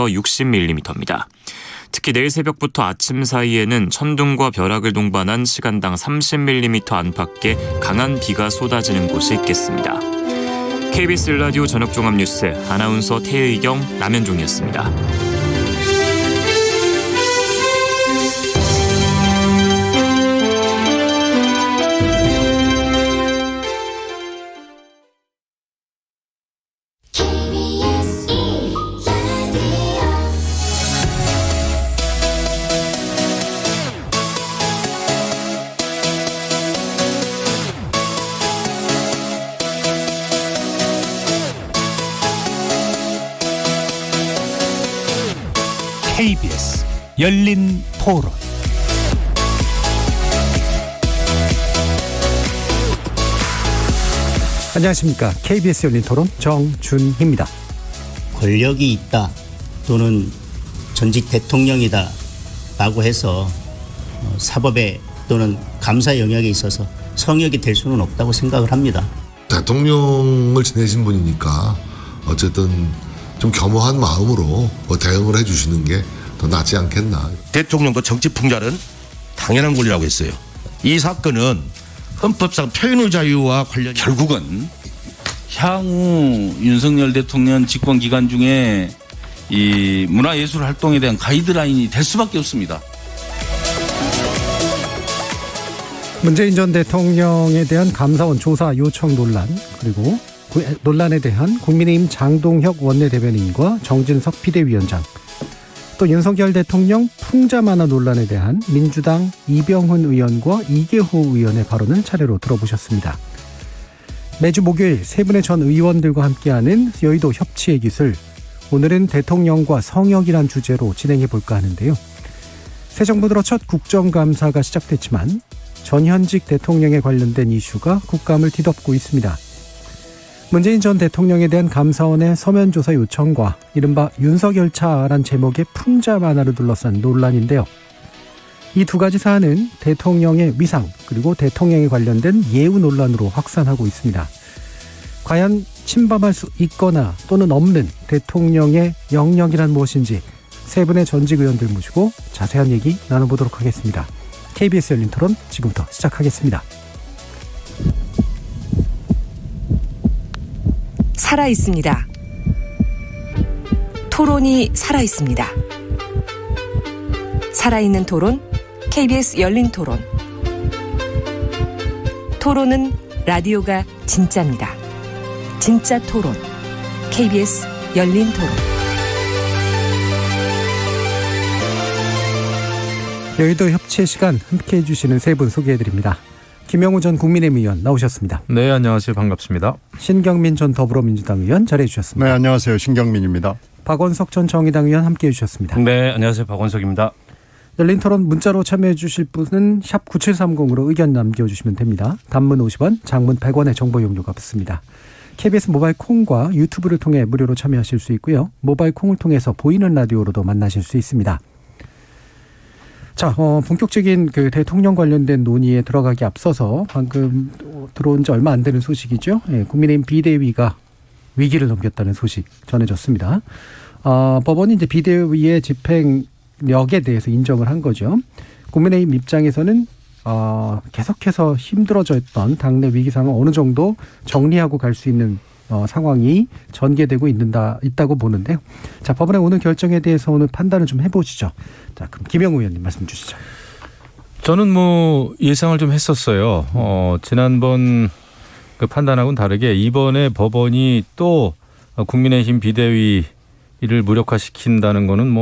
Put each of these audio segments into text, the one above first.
60mm입니다. 특히 내일 새벽부터 아침 사이에는 천둥과 벼락을 동반한 시간당 30mm 안팎의 강한 비가 쏟아지는 곳이 있겠습니다. KBS 1라디오 저녁종합뉴스 아나운서 태의경 남현종이었습니다. KBS 열린 토론. 안녕하십니까. KBS 열린 토론 정준희입니다. 권력이 있다 또는 전직 대통령이다 라고 해서 사법에 또는 감사 영역에 있어서 성역이 될 수는 없다고 생각을 합니다. 대통령을 지내신 분이니까 어쨌든 좀 겸허한 마음으로 대응을 해주시는 게 더 낫지 않겠나. 대통령도 정치 풍자는 당연한 권리라고 했어요. 이 사건은 헌법상 표현의 자유와 관련 결국은 향후 윤석열 대통령 집권 기간 중에 이 문화예술 활동에 대한 가이드라인이 될 수밖에 없습니다. 문재인 전 대통령에 대한 감사원 조사 요청 논란, 그리고 그 논란에 대한 국민의힘 장동혁 원내대변인과 정진석 비대위원장, 또 윤석열 대통령 풍자 만화 논란에 대한 민주당 이병훈 의원과 이계호 의원의 발언을 차례로 들어보셨습니다. 매주 목요일 세 분의 전 의원들과 함께하는 여의도 협치의 기술, 오늘은 대통령과 성역이란 주제로 진행해볼까 하는데요. 새 정부 들어 첫 국정감사가 시작됐지만 전현직 대통령에 관련된 이슈가 국감을 뒤덮고 있습니다. 문재인 전 대통령에 대한 감사원의 서면조사 요청과 이른바 윤석열차란 제목의 풍자 만화를 둘러싼 논란인데요. 이 두 가지 사안은 대통령의 위상 그리고 대통령에 관련된 예우 논란으로 확산하고 있습니다. 과연 침범할 수 있거나 또는 없는 대통령의 영역이란 무엇인지 세 분의 전직 의원들 모시고 자세한 얘기 나눠보도록 하겠습니다. KBS 열린 토론 지금부터 시작하겠습니다. 살아있습니다. 토론이 살아있습니다. 살아있는 토론, KBS 열린 토론. 토론은 라디오가 진짜입니다. 진짜 토론, KBS 열린 토론. 여의도 협치의 시간 함께해 주시는 세 분 소개해드립니다. 김영우 전 국민의힘 의원 나오셨습니다. 네, 안녕하세요. 반갑습니다. 신경민 전 더불어민주당 의원 자리해 주셨습니다. 네, 안녕하세요. 신경민입니다. 박원석 전 정의당 의원 함께해 주셨습니다. 네, 안녕하세요. 박원석입니다. 열린 토론 문자로 참여해 주실 분은 샵 9730으로 의견 남겨주시면 됩니다. 단문 50원, 장문 100원의 정보 용료가 붙습니다. KBS 모바일 콩과 유튜브를 통해 무료로 참여하실 수 있고요. 모바일 콩을 통해서 보이는 라디오로도 만나실 수 있습니다. 자, 본격적인 그 대통령 관련된 논의에 들어가기 앞서서 방금 들어온 지 얼마 안 되는 소식이죠. 예, 국민의힘 비대위가 위기를 넘겼다는 소식 전해졌습니다. 법원이 이제 비대위의 집행력에 대해서 인정을 한 거죠. 국민의힘 입장에서는 계속해서 힘들어져 있던 당내 위기 상황 어느 정도 정리하고 갈 수 있는 상황이 전개되고 있다고 보는데요. 자, 법원의 오늘 결정에 대해서 오늘 판단을 좀 해보시죠. 자, 그럼 김영우 의원님 말씀 주시죠. 저는 예상을 좀 했었어요. 지난번 그 판단하고는 다르게 이번에 법원이 또 국민의힘 비대위를 무력화시킨다는 거는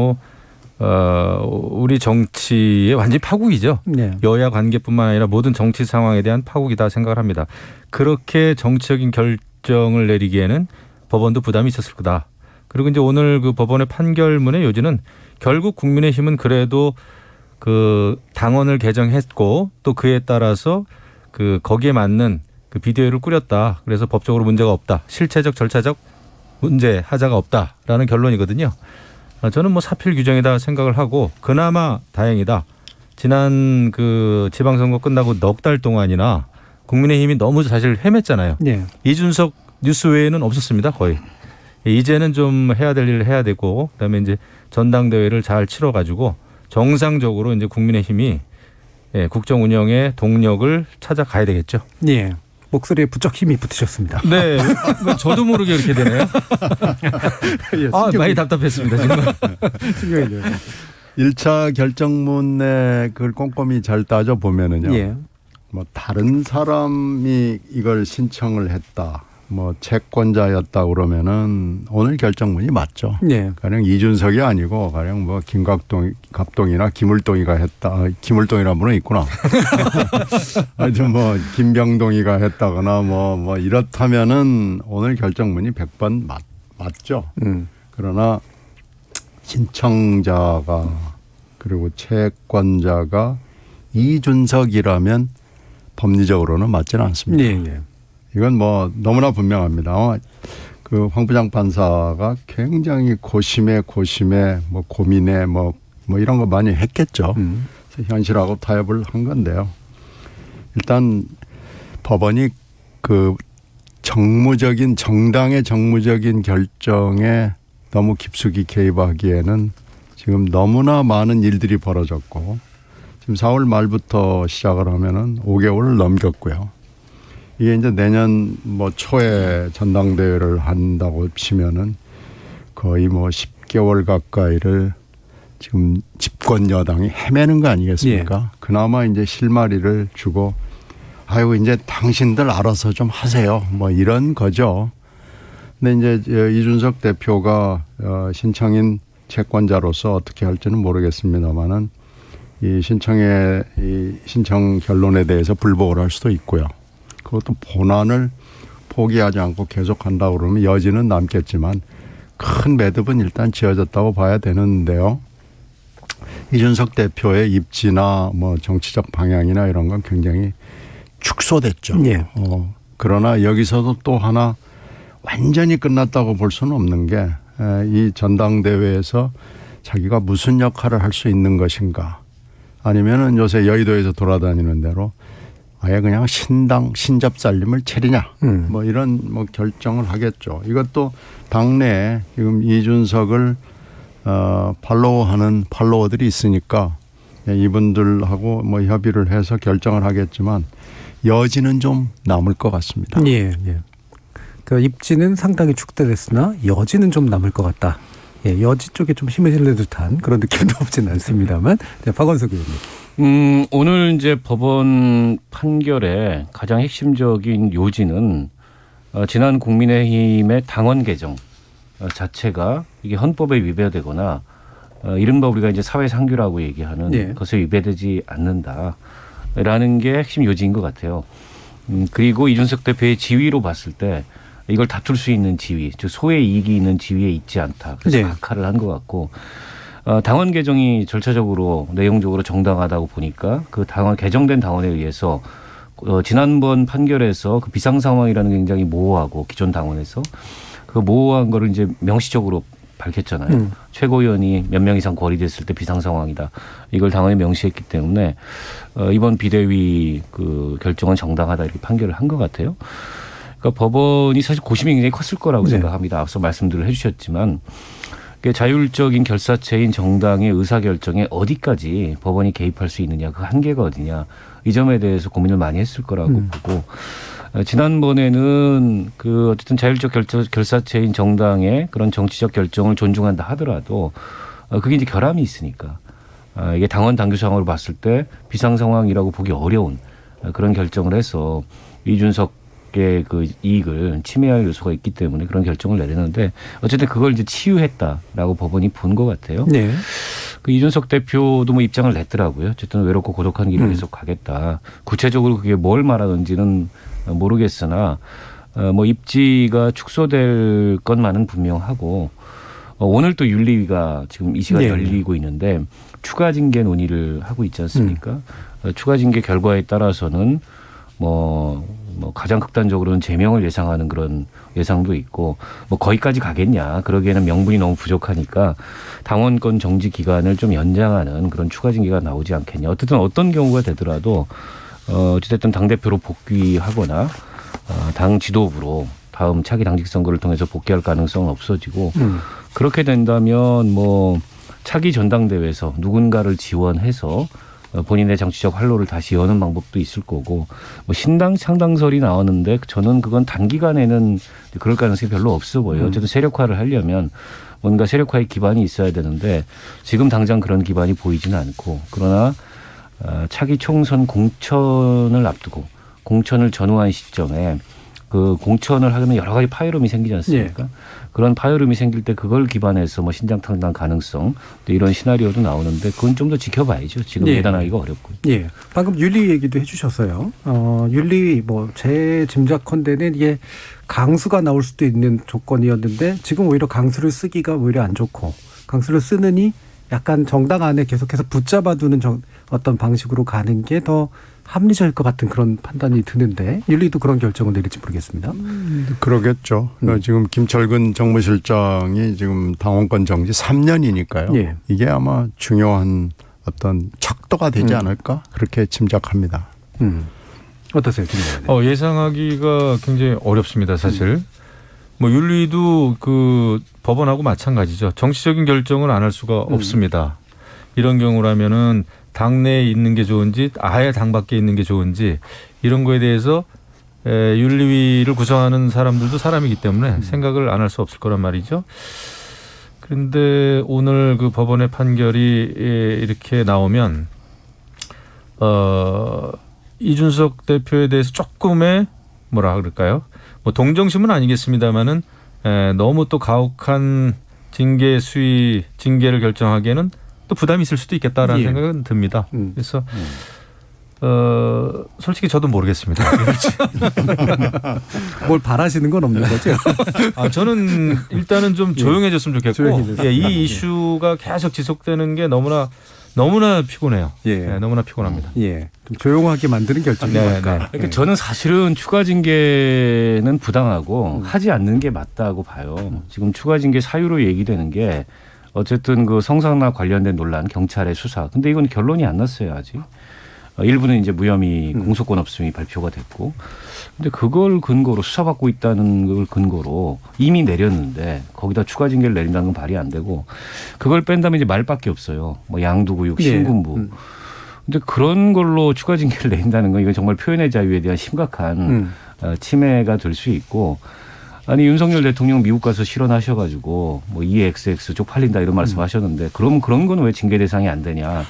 우리 정치의 완전히 파국이죠. 네. 여야 관계뿐만 아니라 모든 정치 상황에 대한 파국이다 생각을 합니다. 그렇게 정치적인 결정을 내리기에는 법원도 부담이 있었을 거다. 그리고 이제 오늘 그 법원의 판결문의 요지는 결국 국민의힘은 그래도 그 당원을 개정했고 또 그에 따라서 그 거기에 맞는 그 비대위를 꾸렸다. 그래서 법적으로 문제가 없다. 실체적 절차적 문제 하자가 없다라는 결론이거든요. 저는 사필 규정이다 생각을 하고 그나마 다행이다. 지난 그 지방선거 끝나고 넉 달 동안이나 국민의힘이 너무 사실 헤맸잖아요. 네. 이준석 뉴스 외에는 없었습니다. 거의. 이제는 좀 해야 될 일을 해야 되고 그다음에 이제 전당대회를 잘 치러가지고 정상적으로 이제 국민의힘이 국정 운영의 동력을 찾아가야 되겠죠. 예. 목소리에 부쩍 힘이 붙으셨습니다. 네. 저도 모르게 이렇게 되네요. 예, 많이 답답했습니다. 지금. 신경이네요. 1차 결정문에 그걸 꼼꼼히 잘 따져보면은요. 예. 뭐 다른 사람이 이걸 신청을 했다. 뭐 채권자였다 그러면은 오늘 결정문이 맞죠. 예. 가령 이준석이 아니고 가령 뭐 갑동이나 김울동이가 했다. 김울동이라는 분은 있구나. 하여튼 뭐 김병동이가 했다거나 뭐 이렇다면은 오늘 결정문이 100번 맞죠. 그러나 신청자가 그리고 채권자가 이준석이라면 법리적으로는 맞지는 않습니다. 예, 예. 이건 뭐 너무나 분명합니다. 그 황 부장 판사가 굉장히 고심에 뭐 고민에 뭐 이런 거 많이 했겠죠. 그래서 현실하고 타협을 한 건데요. 일단 법원이 그 정당의 정무적인 결정에 너무 깊숙이 개입하기에는 지금 너무나 많은 일들이 벌어졌고 지금 4월 말부터 시작을 하면은 5개월을 넘겼고요. 이게 이제 내년 뭐 초에 전당대회를 한다고 치면은 거의 뭐 10개월 가까이를 지금 집권 여당이 헤매는 거 아니겠습니까? 예. 그나마 이제 실마리를 주고 아이고 이제 당신들 알아서 좀 하세요. 뭐 이런 거죠. 근데 이제 이준석 대표가 신청인 채권자로서 어떻게 할지는 모르겠습니다만은 이 신청 결론에 대해서 불복을 할 수도 있고요. 그것도 본안을 포기하지 않고 계속한다고 그러면 여지는 남겠지만 큰 매듭은 일단 지어졌다고 봐야 되는데요. 이준석 대표의 입지나 뭐 정치적 방향이나 이런 건 굉장히 축소됐죠. 예. 그러나 여기서도 또 하나 완전히 끝났다고 볼 수는 없는 게 이 전당대회에서 자기가 무슨 역할을 할 수 있는 것인가 아니면은 요새 여의도에서 돌아다니는 대로 아예 그냥 신접살림을 차리냐 뭐 이런 뭐 결정을 하겠죠. 이것도 당내에 지금 이준석을 팔로우하는 팔로워들이 있으니까 이분들하고 뭐 협의를 해서 결정을 하겠지만 여지는 좀 남을 것 같습니다. 예, 예. 그 입지는 상당히 축대됐으나 여지는 좀 남을 것 같다. 예, 여지 쪽에 좀 힘을 실는 듯한 그런 느낌도 없지는 않습니다만. 네, 박원석 의원님. 오늘 이제 법원 판결의 가장 핵심적인 요지는 지난 국민의힘의 당원 개정 자체가 이게 헌법에 위배되거나 이른바 우리가 이제 사회상규라고 얘기하는 네. 것에 위배되지 않는다라는 게 핵심 요지인 것 같아요. 그리고 이준석 대표의 지위로 봤을 때 이걸 다툴 수 있는 지위, 즉 소의 이익이 있는 지위에 있지 않다. 그래서 네. 각하를 한 것 같고 당원 개정이 절차적으로 내용적으로 정당하다고 보니까 그 당원 개정된 당원에 의해서 지난번 판결에서 그 비상 상황이라는 게 굉장히 모호하고 기존 당원에서 그 모호한 거를 이제 명시적으로 밝혔잖아요. 최고위원이 몇 명 이상 거리됐을 때 비상 상황이다. 이걸 당원에 명시했기 때문에 이번 비대위 그 결정은 정당하다 이렇게 판결을 한 것 같아요. 그러니까 법원이 사실 고심이 굉장히 컸을 거라고 네. 생각합니다. 앞서 말씀들을 해주셨지만 자율적인 결사체인 정당의 의사결정에 어디까지 법원이 개입할 수 있느냐, 그 한계가 어디냐, 이 점에 대해서 고민을 많이 했을 거라고 보고 지난번에는 그 어쨌든 자율적 결사체인 정당의 그런 정치적 결정을 존중한다 하더라도 그게 이제 결함이 있으니까 이게 당원 당규 상황으로 봤을 때 비상 상황이라고 보기 어려운 그런 결정을 해서 이준석의 그 이익을 침해할 요소가 있기 때문에 그런 결정을 내렸는데 어쨌든 그걸 이제 치유했다라고 법원이 본 것 같아요. 네. 그 이준석 대표도 뭐 입장을 냈더라고요. 어쨌든 외롭고 고독한 길을 계속 가겠다. 구체적으로 그게 뭘 말하는지는 모르겠으나 뭐 입지가 축소될 것만은 분명하고 오늘 또 윤리위가 지금 이 시간 네. 열리고 있는데 추가 징계 논의를 하고 있지 않습니까? 추가 징계 결과에 따라서는 뭐 가장 극단적으로는 제명을 예상하는 그런 예상도 있고 뭐 거기까지 가겠냐. 그러기에는 명분이 너무 부족하니까 당원권 정지 기간을 좀 연장하는 그런 추가 징계가 나오지 않겠냐. 어쨌든 어떤 경우가 되더라도 어찌됐든 당대표로 복귀하거나 당 지도부로 다음 차기 당직 선거를 통해서 복귀할 가능성은 없어지고 그렇게 된다면 뭐 차기 전당대회에서 누군가를 지원해서 본인의 정치적 활로를 다시 여는 방법도 있을 거고 뭐 신당 창당설이 나오는데 저는 그건 단기간에는 그럴 가능성이 별로 없어 보여요. 어쨌든 세력화를 하려면 뭔가 세력화의 기반이 있어야 되는데 지금 당장 그런 기반이 보이지는 않고 그러나 차기 총선 공천을 앞두고 공천을 전후한 시점에 그 공천을 하려면 여러 가지 파열음이 생기지 않습니까? 예. 그런 파열음이 생길 때 그걸 기반해서 뭐 신장탕당 가능성 또 이런 시나리오도 나오는데 그건 좀 더 지켜봐야죠. 지금 예단하기가 어렵고요. 예. 방금 윤리 얘기도 해주셨어요. 윤리 뭐 제 짐작컨대는 이게 강수가 나올 수도 있는 조건이었는데 지금 오히려 강수를 쓰기가 오히려 안 좋고 강수를 쓰느니 약간 정당 안에 계속해서 붙잡아두는 어떤 방식으로 가는 게 더 합리적일 것 같은 그런 판단이 드는데 윤리도 그런 결정을 내릴지 모르겠습니다. 그러겠죠. 지금 김철근 정무실장이 지금 당원권 정지 3년이니까요. 예. 이게 아마 중요한 어떤 척도가 되지 않을까 그렇게 짐작합니다. 어떠세요? 예상하기가 굉장히 어렵습니다. 사실. 뭐 윤리도 그 법원하고 마찬가지죠. 정치적인 결정을 안 할 수가 없습니다. 이런 경우라면은 당내에 있는 게 좋은지 아예 당 밖에 있는 게 좋은지 이런 거에 대해서 윤리위를 구성하는 사람들도 사람이기 때문에 생각을 안 할 수 없을 거란 말이죠. 그런데 오늘 그 법원의 판결이 이렇게 나오면 이준석 대표에 대해서 조금의 뭐라 그럴까요? 뭐 동정심은 아니겠습니다만은 너무 또 가혹한 징계를 결정하기에는 또 부담이 있을 수도 있겠다라는 생각은 듭니다. 그래서 솔직히 저도 모르겠습니다. 뭘 바라시는 건 없는 거죠? 저는 일단은 좀 조용해졌으면 좋겠고 이 이슈가 계속 지속되는 게 너무나 피곤해요. 너무나 피곤합니다. 좀 조용하게 만드는 결정이니까. 그러니까 저는 사실은 추가 징계는 부당하고 하지 않는 게 맞다고 봐요. 지금 추가 징계 사유로 얘기되는 게 어쨌든 그 성상납 관련된 논란, 경찰의 수사. 근데 이건 결론이 안 났어요, 아직. 일부는 이제 무혐의 공소권 없음이 발표가 됐고. 근데 그걸 근거로 수사받고 있다는 걸 근거로 이미 내렸는데 거기다 추가 징계를 내린다는 건 발이 안 되고 그걸 뺀다면 이제 말밖에 없어요. 뭐 양도구육, 신군부. 근데 그런 걸로 추가 징계를 내린다는 건 이건 정말 표현의 자유에 대한 심각한 침해가 될 수 있고 아니 윤석열 대통령 미국 가서 실언하셔가지고 뭐 EXX 쪽팔린다 이런 말씀하셨는데 그럼 그런 건 왜 징계 대상이 안 되냐?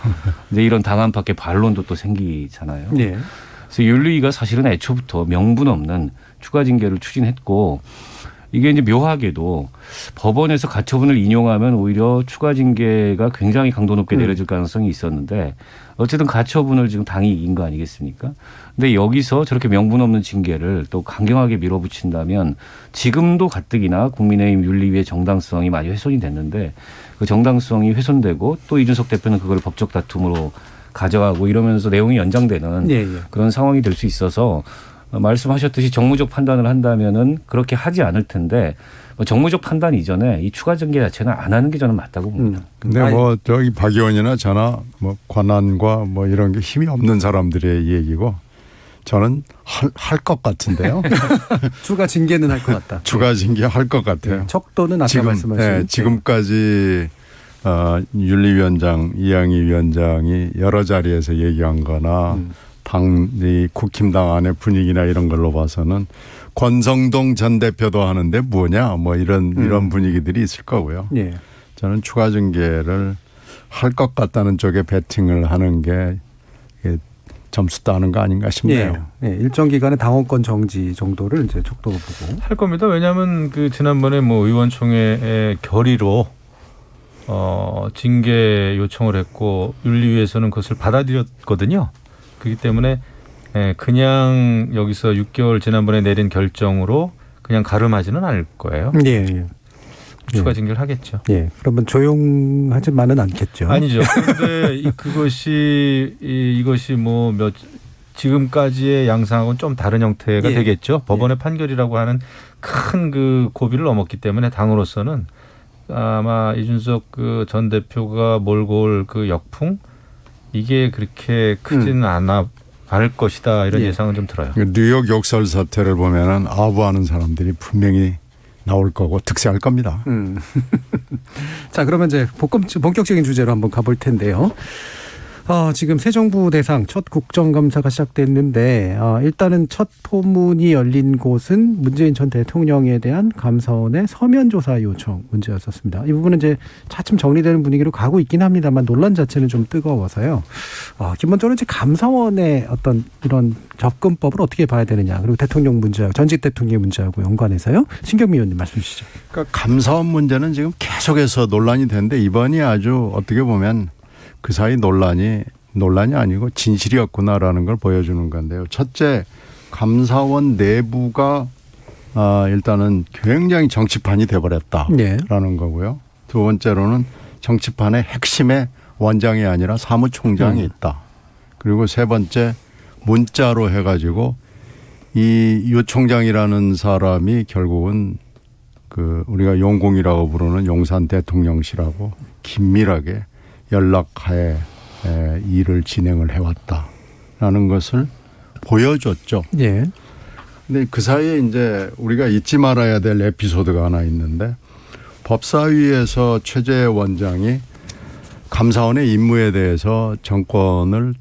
이제 이런 당 안팎의 반론도 또 생기잖아요. 그래서 윤리위가 사실은 애초부터 명분 없는 추가 징계를 추진했고 이게 이제 묘하게도 법원에서 가처분을 인용하면 오히려 추가 징계가 굉장히 강도 높게 내려질 가능성이 있었는데 어쨌든 가처분을 지금 당이 이긴 거 아니겠습니까? 근데 여기서 저렇게 명분 없는 징계를 또 강경하게 밀어붙인다면 지금도 가뜩이나 국민의힘 윤리위의 정당성이 많이 훼손이 됐는데 그 정당성이 훼손되고 또 이준석 대표는 그걸 법적 다툼으로 가져가고 이러면서 내용이 연장되는 그런 상황이 될 수 있어서 말씀하셨듯이 정무적 판단을 한다면은 그렇게 하지 않을 텐데 정무적 판단 이전에 이 추가 징계 자체는 안 하는 게 저는 맞다고 봅니다. 근데 뭐 저기 박 의원이나 저나 뭐 권한과 뭐 이런 게 힘이 없는 사람들의 얘기고 저는 할 것 같은데요. 추가 징계는 할 것 같다. 추가 징계 할 것 같아요. 척도는 아까 말씀하신 지금까지 윤리위원장 이양희 위원장이 여러 자리에서 얘기한 거나 이 국힘당 안의 분위기나 이런 걸로 봐서는 권성동 전 대표도 하는데 뭐냐 뭐 이런 분위기들이 있을 거고요. 저는 추가 징계를 할 것 같다는 쪽에 배팅을 하는 게 점수 따는 거 아닌가 싶네요. 일정 기간의 당원권 정지 정도를 이제 척도로 보고 할 겁니다. 왜냐하면 그 지난번에 뭐 의원총회의 결의로 징계 요청을 했고 윤리위에서는 그것을 받아들였거든요. 그렇기 때문에 그냥 여기서 6개월 지난번에 내린 결정으로 그냥 가름하지는 않을 거예요. 추가 징계를 하겠죠. 그러면 조용하지만은 않겠죠. 아니죠. 그런데 이것이 뭐 지금까지의 양상하고는 좀 다른 형태가 되겠죠. 법원의 판결이라고 하는 큰 그 고비를 넘었기 때문에 당으로서는 아마 이준석 그 전 대표가 몰고 올 그 역풍 이게 그렇게 크지는 않아 않을 것이다 이런 예. 예상은 좀 들어요. 뉴욕 욕설 사태를 보면은 아부하는 사람들이 분명히 나올 거고 득세할 겁니다. 자, 그러면 이제 본격적인 주제로 한번 가볼 텐데요. 지금 새 정부 대상 첫 국정감사가 시작됐는데 일단은 첫 포문이 열린 곳은 문재인 전 대통령에 대한 감사원의 서면 조사 요청 문제였었습니다. 이 부분은 이제 차츰 정리되는 분위기로 가고 있긴 합니다만 논란 자체는 좀 뜨거워서요. 기본적으로 이제 감사원의 어떤 이런 접근법을 어떻게 봐야 되느냐, 그리고 대통령 문제하고 전직 대통령의 문제하고 연관해서요. 신경미 의원님 말씀 주시죠. 그러니까 감사원 문제는 지금 계속해서 논란이 되는데 이번이 아주 어떻게 보면 그 사이 논란이 아니고 진실이었구나라는 걸 보여주는 건데요. 첫째, 감사원 내부가 일단은 굉장히 정치판이 돼버렸다라는 거고요. 두 번째로는 정치판의 핵심에 원장이 아니라 사무총장이 있다. 그리고 세 번째, 문자로 해가지고 이 유 총장이라는 사람이 결국은 그 우리가 용공이라고 부르는 용산 대통령실하고 긴밀하게 연락하에 일을 진행을 해왔다라는 것을 보여줬죠. 예. 근데 그 사이에 이제 우리가 잊지 말아야 될 에피소드가 하나 있는데 법사위에서 최재 원장이 감사원의 임무에 대해서 정권을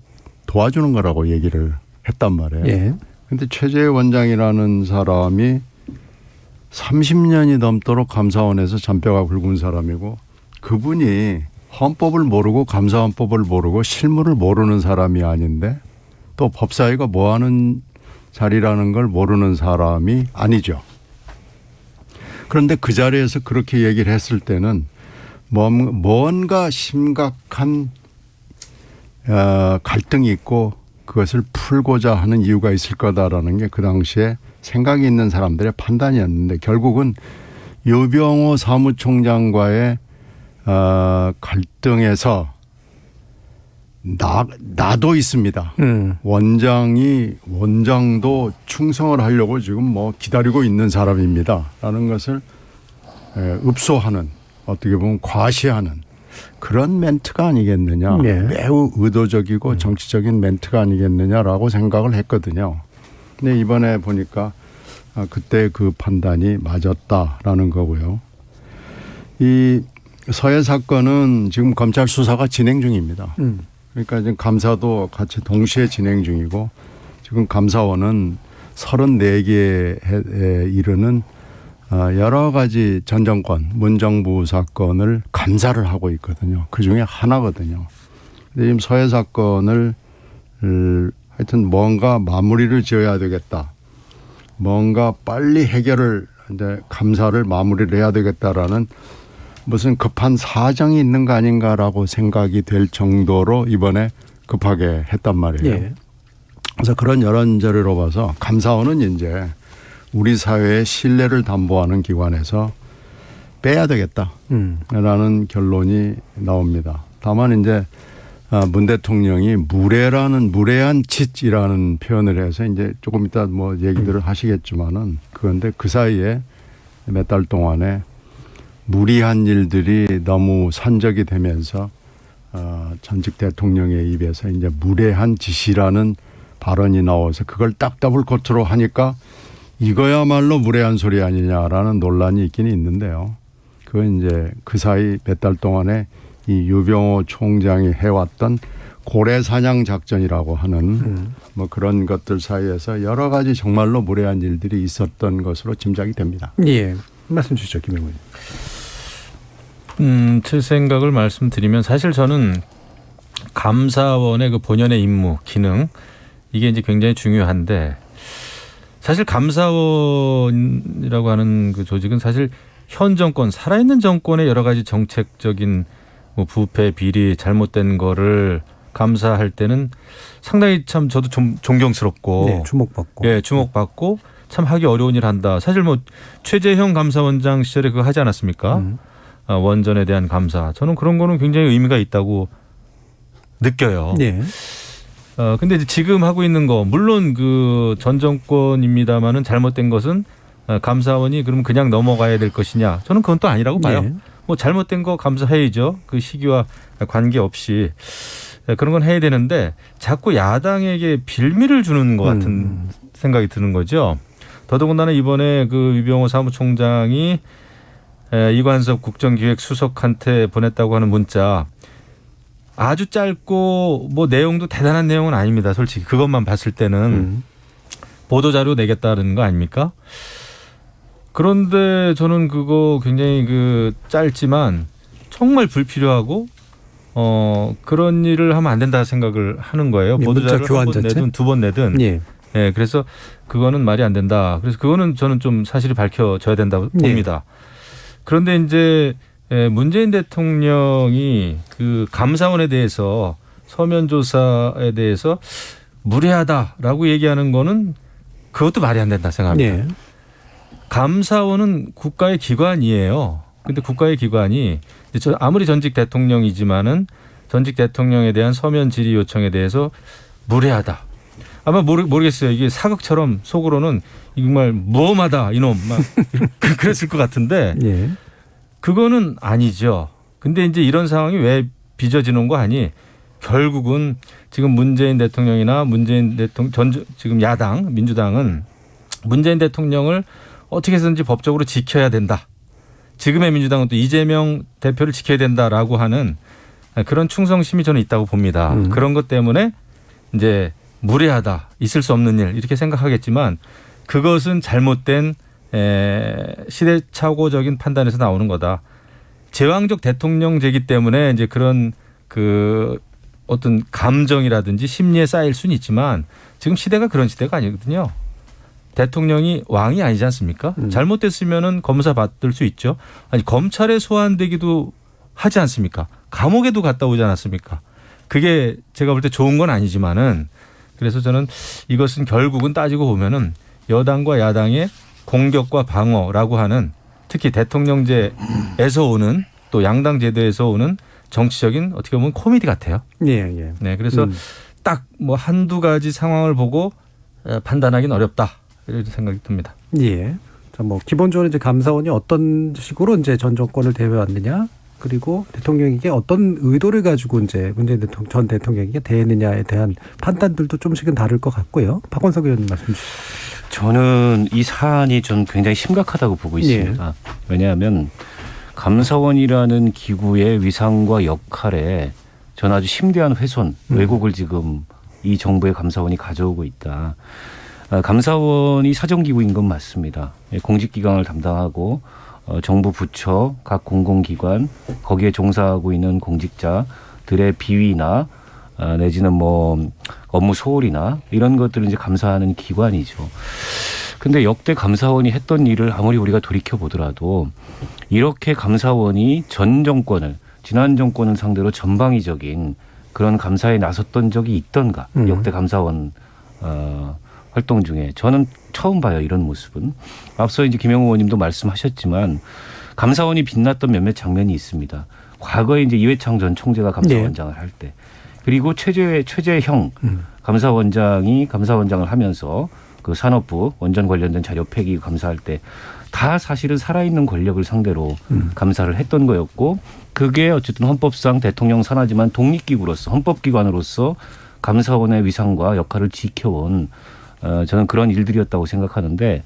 도와주는 거라고 얘기를 했단 말이에요. 예. 근데 최재 원장이라는 사람이 30년이 넘도록 감사원에서 잔뼈가 굵은 사람이고 그분이 헌법을 모르고 감사원법을 모르고 실무를 모르는 사람이 아닌데 또 법사위가 뭐 하는 자리라는 걸 모르는 사람이 아니죠. 그런데 그 자리에서 그렇게 얘기를 했을 때는 뭔가 심각한 갈등이 있고 그것을 풀고자 하는 이유가 있을 거다라는 게 그 당시에 생각이 있는 사람들의 판단이었는데 결국은 유병호 사무총장과의 갈등에서 나도 있습니다. 원장도 충성을 하려고 지금 뭐 기다리고 있는 사람입니다라는 것을 읍소하는 어떻게 보면 과시하는 그런 멘트가 아니겠느냐. 네. 매우 의도적이고 정치적인 멘트가 아니겠느냐라고 생각을 했거든요. 근데 이번에 보니까 그때 그 판단이 맞았다라는 거고요. 이 서해 사건은 지금 검찰 수사가 진행 중입니다. 그러니까 지금 감사도 같이 동시에 진행 중이고 지금 감사원은 34개에 이르는 여러 가지 전 정권 문정부 사건을 감사를 하고 있거든요. 그중에 하나거든요. 근데 지금 서해 사건을 하여튼 뭔가 마무리를 지어야 되겠다. 뭔가 빨리 해결을 이제 감사를 마무리를 해야 되겠다라는 무슨 급한 사정이 있는 거 아닌가라고 생각이 될 정도로 이번에 급하게 했단 말이에요. 예. 그래서 그런 여론자료로 봐서 감사원은 이제 우리 사회의 신뢰를 담보하는 기관에서 빼야 되겠다라는 결론이 나옵니다. 다만 이제 문 대통령이 무례한 짓이라는 표현을 해서 이제 조금 이따 뭐 얘기들을 하시겠지만은 그런데 그 사이에 몇 달 동안에 무리한 일들이 너무 산적이 되면서 전직 대통령의 입에서 이제 무례한 짓이라는 발언이 나와서 그걸 딱 더블 코트로 하니까 이거야말로 무례한 소리 아니냐라는 논란이 있긴 있는데요. 그건 이제 그 사이 몇 달 동안에 이 유병호 총장이 해왔던 고래 사냥 작전이라고 하는 뭐 그런 것들 사이에서 여러 가지 정말로 무례한 일들이 있었던 것으로 짐작이 됩니다. 예. 말씀 주시죠, 김영훈. 제 생각을 말씀드리면 사실 저는 감사원의 그 본연의 임무, 기능 이게 이제 굉장히 중요한데 사실 감사원이라고 하는 그 조직은 사실 현 정권, 살아있는 정권의 여러 가지 정책적인 뭐 부패, 비리, 잘못된 거를 감사할 때는 상당히 참 저도 좀 존경스럽고 네, 주목받고. 예, 주목받고 참 하기 어려운 일 한다. 사실 뭐 최재형 감사원장 시절에 그거 하지 않았습니까? 원전에 대한 감사. 저는 그런 거는 굉장히 의미가 있다고 느껴요. 네. 근데 지금 하고 있는 거 물론 그 전 정권입니다만은 잘못된 것은 감사원이 그럼 그냥 넘어가야 될 것이냐? 저는 그건 또 아니라고 봐요. 네. 뭐 잘못된 거 감사해야죠. 그 시기와 관계없이 그런 건 해야 되는데 자꾸 야당에게 빌미를 주는 것 같은 생각이 드는 거죠. 더더군다나 이번에 그 유병호 사무총장이 이관섭 국정기획수석한테 보냈다고 하는 문자 아주 짧고 뭐 내용도 대단한 내용은 아닙니다. 솔직히 그것만 봤을 때는 보도자료 내겠다는 거 아닙니까? 그런데 저는 그거 굉장히 그 짧지만 정말 불필요하고 그런 일을 하면 안 된다 생각을 하는 거예요. 보도자료를 한 번 내든 두 번 내든. 예. 예, 그래서 그거는 말이 안 된다. 그래서 그거는 저는 좀 사실이 밝혀져야 된다고 봅니다. 그런데 이제 문재인 대통령이 그 감사원에 대해서 서면 조사에 대해서 무례하다라고 얘기하는 거는 그것도 말이 안 된다 생각합니다. 감사원은 국가의 기관이에요. 근데 국가의 기관이 아무리 전직 대통령이지만은 전직 대통령에 대한 서면 질의 요청에 대해서 무례하다. 아마 모르겠어요. 이게 사극처럼 속으로는 정말 무엄하다 이놈 막 그랬을 것 같은데 그거는 아니죠. 근데 이제 이런 상황이 왜 빚어지는 거 아니? 결국은 지금 문재인 대통령이나 문재인 대통령 지금 야당 민주당은 문재인 대통령을 어떻게 해서든지 법적으로 지켜야 된다. 지금의 민주당은 또 이재명 대표를 지켜야 된다라고 하는 그런 충성심이 저는 있다고 봅니다. 그런 것 때문에 이제 무례하다, 있을 수 없는 일 이렇게 생각하겠지만 그것은 잘못된 시대착오적인 판단에서 나오는 거다. 제왕적 대통령제기 때문에 이제 그런 그 어떤 감정이라든지 심리에 쌓일 수는 있지만 지금 시대가 그런 시대가 아니거든요. 대통령이 왕이 아니지 않습니까? 잘못됐으면은 검사 받을 수 있죠. 아니 검찰에 소환되기도 하지 않습니까? 감옥에도 갔다 오지 않았습니까? 그게 제가 볼 때 좋은 건 아니지만은 그래서 저는 이것은 결국은 따지고 보면은 여당과 야당의 공격과 방어라고 하는 특히 대통령제에서 오는 또 양당 제도에서 오는 정치적인 어떻게 보면 코미디 같아요. 네, 그래서 딱 뭐 한두 가지 상황을 보고 판단하기는 어렵다. 이런 생각이 듭니다. 예. 자, 뭐 기본적으로 이제 감사원이 어떤 식으로 이제 전 정권을 대해왔느냐, 그리고 대통령에게 어떤 의도를 가지고 이제 문재인 전 대통령에게 대했느냐에 대한 판단들도 좀씩은 다를 것 같고요. 박원석 의원님 말씀 주시죠. 저는 이 사안이 전 굉장히 심각하다고 보고 있습니다. 왜냐하면 감사원이라는 기구의 위상과 역할에 저는 아주 심대한 훼손, 왜곡을 지금 이 정부의 감사원이 가져오고 있다. 감사원이 사정기구인 건 맞습니다. 공직기강을 담당하고 정부 부처, 각 공공기관, 거기에 종사하고 있는 공직자들의 비위나 내지는 뭐 업무 소홀이나 이런 것들을 이제 감사하는 기관이죠. 근데 역대 감사원이 했던 일을 아무리 우리가 돌이켜 보더라도 이렇게 감사원이 전 정권을, 지난 정권을 상대로 전방위적인 그런 감사에 나섰던 적이 있던가? 역대 감사원 활동 중에 저는 처음 봐요, 이런 모습은. 앞서 이제 김영우 의원님도 말씀하셨지만 감사원이 빛났던 몇몇 장면이 있습니다. 과거에 이제 이회창 전 총재가 감사원장을 할 때, 그리고 최재형 감사원장이 감사원장을 하면서 그 산업부 원전 관련된 자료 폐기 감사할 때 다 사실은 살아있는 권력을 상대로 감사를 했던 거였고, 그게 어쨌든 헌법상 대통령 산하지만 독립기구로서 헌법기관으로서 감사원의 위상과 역할을 지켜온 저는 그런 일들이었다고 생각하는데,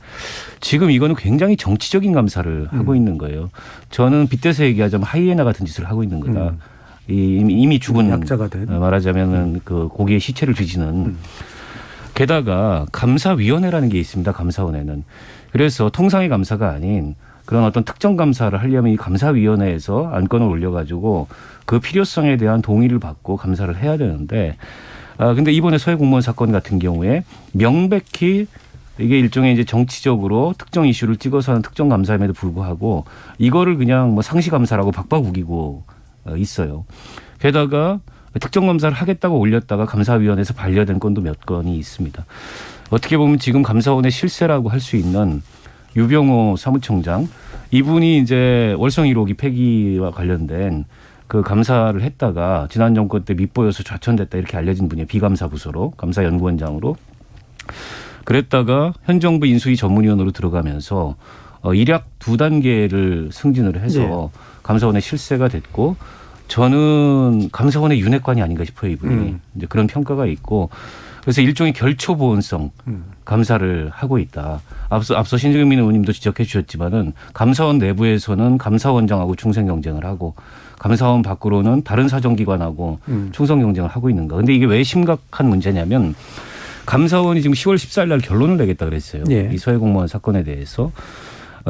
지금 이거는 굉장히 정치적인 감사를 하고 있는 거예요. 저는 빗대서 얘기하자면 하이에나 같은 짓을 하고 있는 거다. 이미 죽은 약자가 된, 말하자면은 그 고기의 시체를 뒤지는. 게다가 감사위원회라는 게 있습니다, 감사원에는. 그래서 통상의 감사가 아닌 그런 어떤 특정 감사를 하려면 이 감사위원회에서 안건을 올려가지고 그 필요성에 대한 동의를 받고 감사를 해야 되는데, 근데 이번에 서해 공무원 사건 같은 경우에 명백히 이게 일종의 이제 정치적으로 특정 이슈를 찍어서 하는 특정 감사임에도 불구하고 이거를 그냥 뭐 상시 감사라고 박박 우기고 있어요. 게다가 특정 감사를 하겠다고 올렸다가 감사위원회에서 반려된 건도 몇 건이 있습니다. 어떻게 보면 지금 감사원의 실세라고 할 수 있는 유병호 사무총장, 이분이 이제 월성 1호기 폐기와 관련된 그 감사를 했다가 지난 정권 때 밑보여서 좌천됐다 이렇게 알려진 분이에요. 비감사 부서로, 감사연구원장으로. 그랬다가 현 정부 인수위 전문위원으로 들어가면서 일약 2단계를 승진을 해서 감사원의 실세가 됐고, 저는 감사원의 윤회관이 아닌가 싶어요, 이분이. 이제 그런 평가가 있고 그래서 일종의 결초보온성 감사를 하고 있다. 앞서 신정민 의원님도 지적해 주셨지만은 감사원 내부에서는 감사원장하고 충성 경쟁을 하고 감사원 밖으로는 다른 사정기관하고 충성 경쟁을 하고 있는가. 근데 이게 왜 심각한 문제냐면 감사원이 지금 10월 14일 날 결론을 내겠다 그랬어요. 이 서해 공무원 사건에 대해서.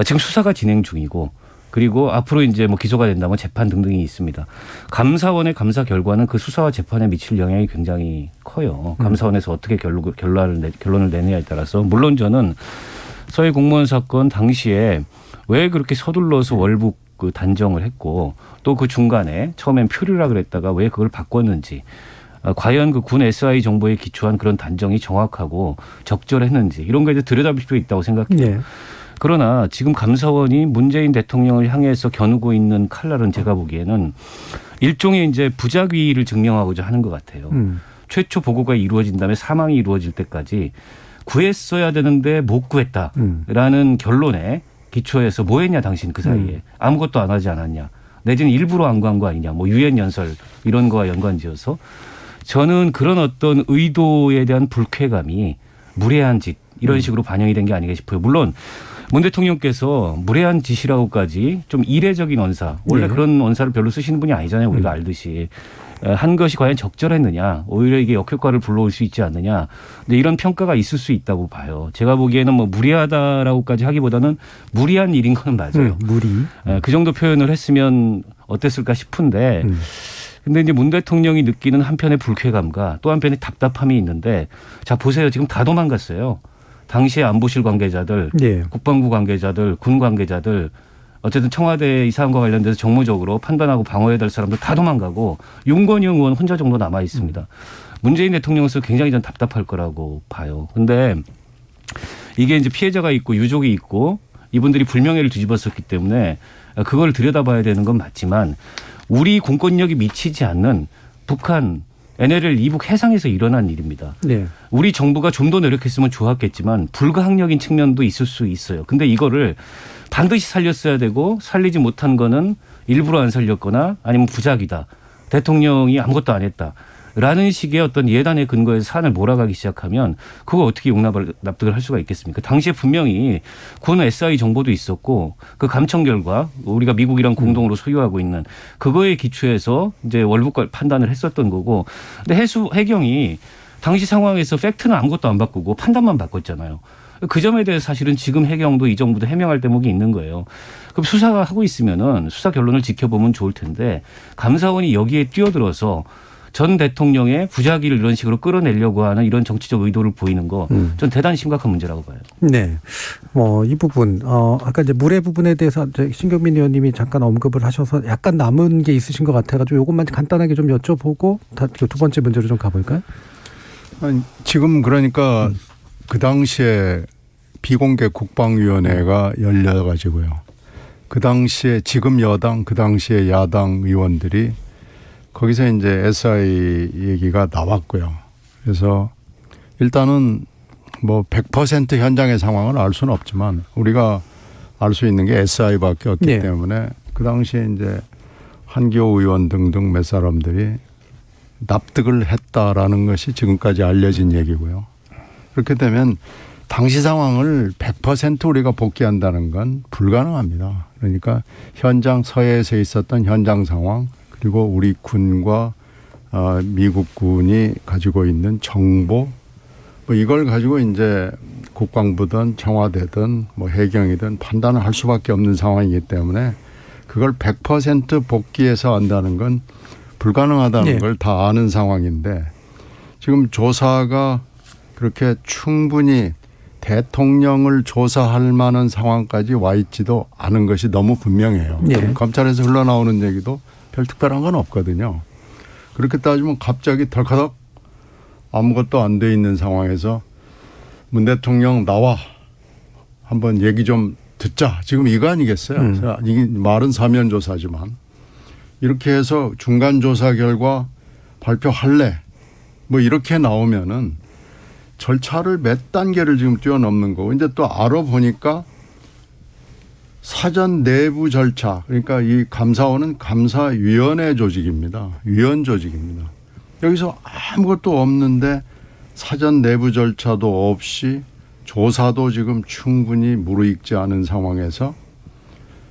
지금 수사가 진행 중이고 그리고 앞으로 이제 뭐 기소가 된다면 재판 등등이 있습니다. 감사원의 감사 결과는 그 수사와 재판에 미칠 영향이 굉장히 커요. 감사원에서 어떻게 결론을 내느냐에 따라서. 물론 저는 서해 공무원 사건 당시에 왜 그렇게 서둘러서 월북 그 단정을 했고 또 그 중간에 처음엔 표류라 그랬다가 왜 그걸 바꿨는지 과연 그 군 SI 정보에 기초한 그런 단정이 정확하고 적절했는지 이런 거에 들여다볼 필요가 있다고 생각해요. 그러나 지금 감사원이 문재인 대통령을 향해서 겨누고 있는 칼날은 제가 보기에는 일종의 이제 부작위를 증명하고자 하는 것 같아요. 최초 보고가 이루어진 다음에 사망이 이루어질 때까지 구했어야 되는데 못 구했다라는 결론에 기초해서 뭐 했냐 당신 그 사이에. 아무것도 안 하지 않았냐. 내지는 일부러 안 구한 거 아니냐. 뭐 유엔 연설 이런 거와 연관지어서 저는 그런 어떤 의도에 대한 불쾌감이 무례한 짓 이런 식으로 반영이 된 게 아닌가 싶어요. 물론 문 대통령께서 무례한 짓이라고까지 좀 이례적인 언사. 원래 그런 언사를 별로 쓰시는 분이 아니잖아요. 우리가 알듯이. 한 것이 과연 적절했느냐. 오히려 이게 역효과를 불러올 수 있지 않느냐. 근데 이런 평가가 있을 수 있다고 봐요. 제가 보기에는 뭐 무리하다라고까지 하기보다는 무리한 일인 건 맞아요. 무리. 그 정도 표현을 했으면 어땠을까 싶은데 근데 이제 문 대통령이 느끼는 한편의 불쾌감과 또 한편의 답답함이 있는데 자 보세요. 지금 다 도망갔어요. 당시에 안보실 관계자들, 국방부 관계자들, 군 관계자들 어쨌든 청와대 이 사안과 관련돼서 정무적으로 판단하고 방어해야 될 사람들 다 도망가고 윤건영 의원 혼자 정도 남아 있습니다. 문재인 대통령으로서 굉장히 전 답답할 거라고 봐요. 근데 이게 이제 피해자가 있고 유족이 있고 이분들이 불명예를 뒤집었었기 때문에 그걸 들여다봐야 되는 건 맞지만 우리 공권력이 미치지 않는 북한 NLL 이북 해상에서 일어난 일입니다. 우리 정부가 좀 더 노력했으면 좋았겠지만 불가항력인 측면도 있을 수 있어요. 근데 이거를 반드시 살렸어야 되고 살리지 못한 거는 일부러 안 살렸거나 아니면 부작위다. 대통령이 아무것도 안 했다. 라는 식의 어떤 예단의 근거에서 사안을 몰아가기 시작하면 그거 어떻게 납득을 할 수가 있겠습니까? 당시에 분명히 군 SI 정보도 있었고 그 감청 결과 우리가 미국이랑 공동으로 소유하고 있는 그거에 기초해서 이제 월북 판단을 했었던 거고 근데 해경이 당시 상황에서 팩트는 아무것도 안 바꾸고 판단만 바꿨잖아요. 그 점에 대해서 사실은 지금 해경도 이 정부도 해명할 대목이 있는 거예요. 그럼 수사가 하고 있으면은 수사 결론을 지켜보면 좋을 텐데 감사원이 여기에 뛰어들어서 전 대통령의 부작위를 이런 식으로 끌어내려고 하는 이런 정치적 의도를 보이는 거 전 대단히 심각한 문제라고 봐요. 네. 이 부분 아까 이제 물의 부분에 대해서 신경민 의원님이 잠깐 언급을 하셔서 약간 남은 게 있으신 것 같아가지고 이것만 간단하게 좀 여쭤보고 두 번째 문제로 좀 가볼까요? 지금 그러니까 그 당시에 비공개 국방위원회가 열려가지고요. 그 당시에 지금 여당 그 당시에 야당 의원들이 거기서 이제 SI 얘기가 나왔고요. 그래서 일단은 뭐 100% 현장의 상황을 알 수는 없지만 우리가 알 수 있는 게 SI밖에 없기 때문에 그 당시에 이제 한기호 의원 등등 몇 사람들이 납득을 했다라는 것이 지금까지 알려진 얘기고요. 그렇게 되면 당시 상황을 100% 우리가 복귀한다는 건 불가능합니다. 그러니까 현장 서해에서 있었던 현장 상황 그리고 우리 군과 미국 군이 가지고 있는 정보 뭐 이걸 가지고 이제 국방부든 청와대든 뭐 해경이든 판단을 할 수밖에 없는 상황이기 때문에 그걸 100% 복귀해서 한다는 건 불가능하다는 걸 다 아는 상황인데 지금 조사가 그렇게 충분히 대통령을 조사할 만한 상황까지 와 있지도 않은 것이 너무 분명해요. 검찰에서 흘러나오는 얘기도 별 특별한 건 없거든요. 그렇게 따지면 갑자기 덜커덕 아무것도 안 돼 있는 상황에서 문 대통령 나와 한번 얘기 좀 듣자. 지금 이거 아니겠어요? 이게 말은 사면 조사지만 이렇게 해서 중간 조사 결과 발표할래. 뭐 이렇게 나오면은 절차를 몇 단계를 지금 뛰어넘는 거고 이제 또 알아보니까 사전 내부 절차, 그러니까 이 감사원은 감사위원회 조직입니다. 위원 조직입니다. 여기서 아무것도 없는데 사전 내부 절차도 없이 조사도 지금 충분히 무르익지 않은 상황에서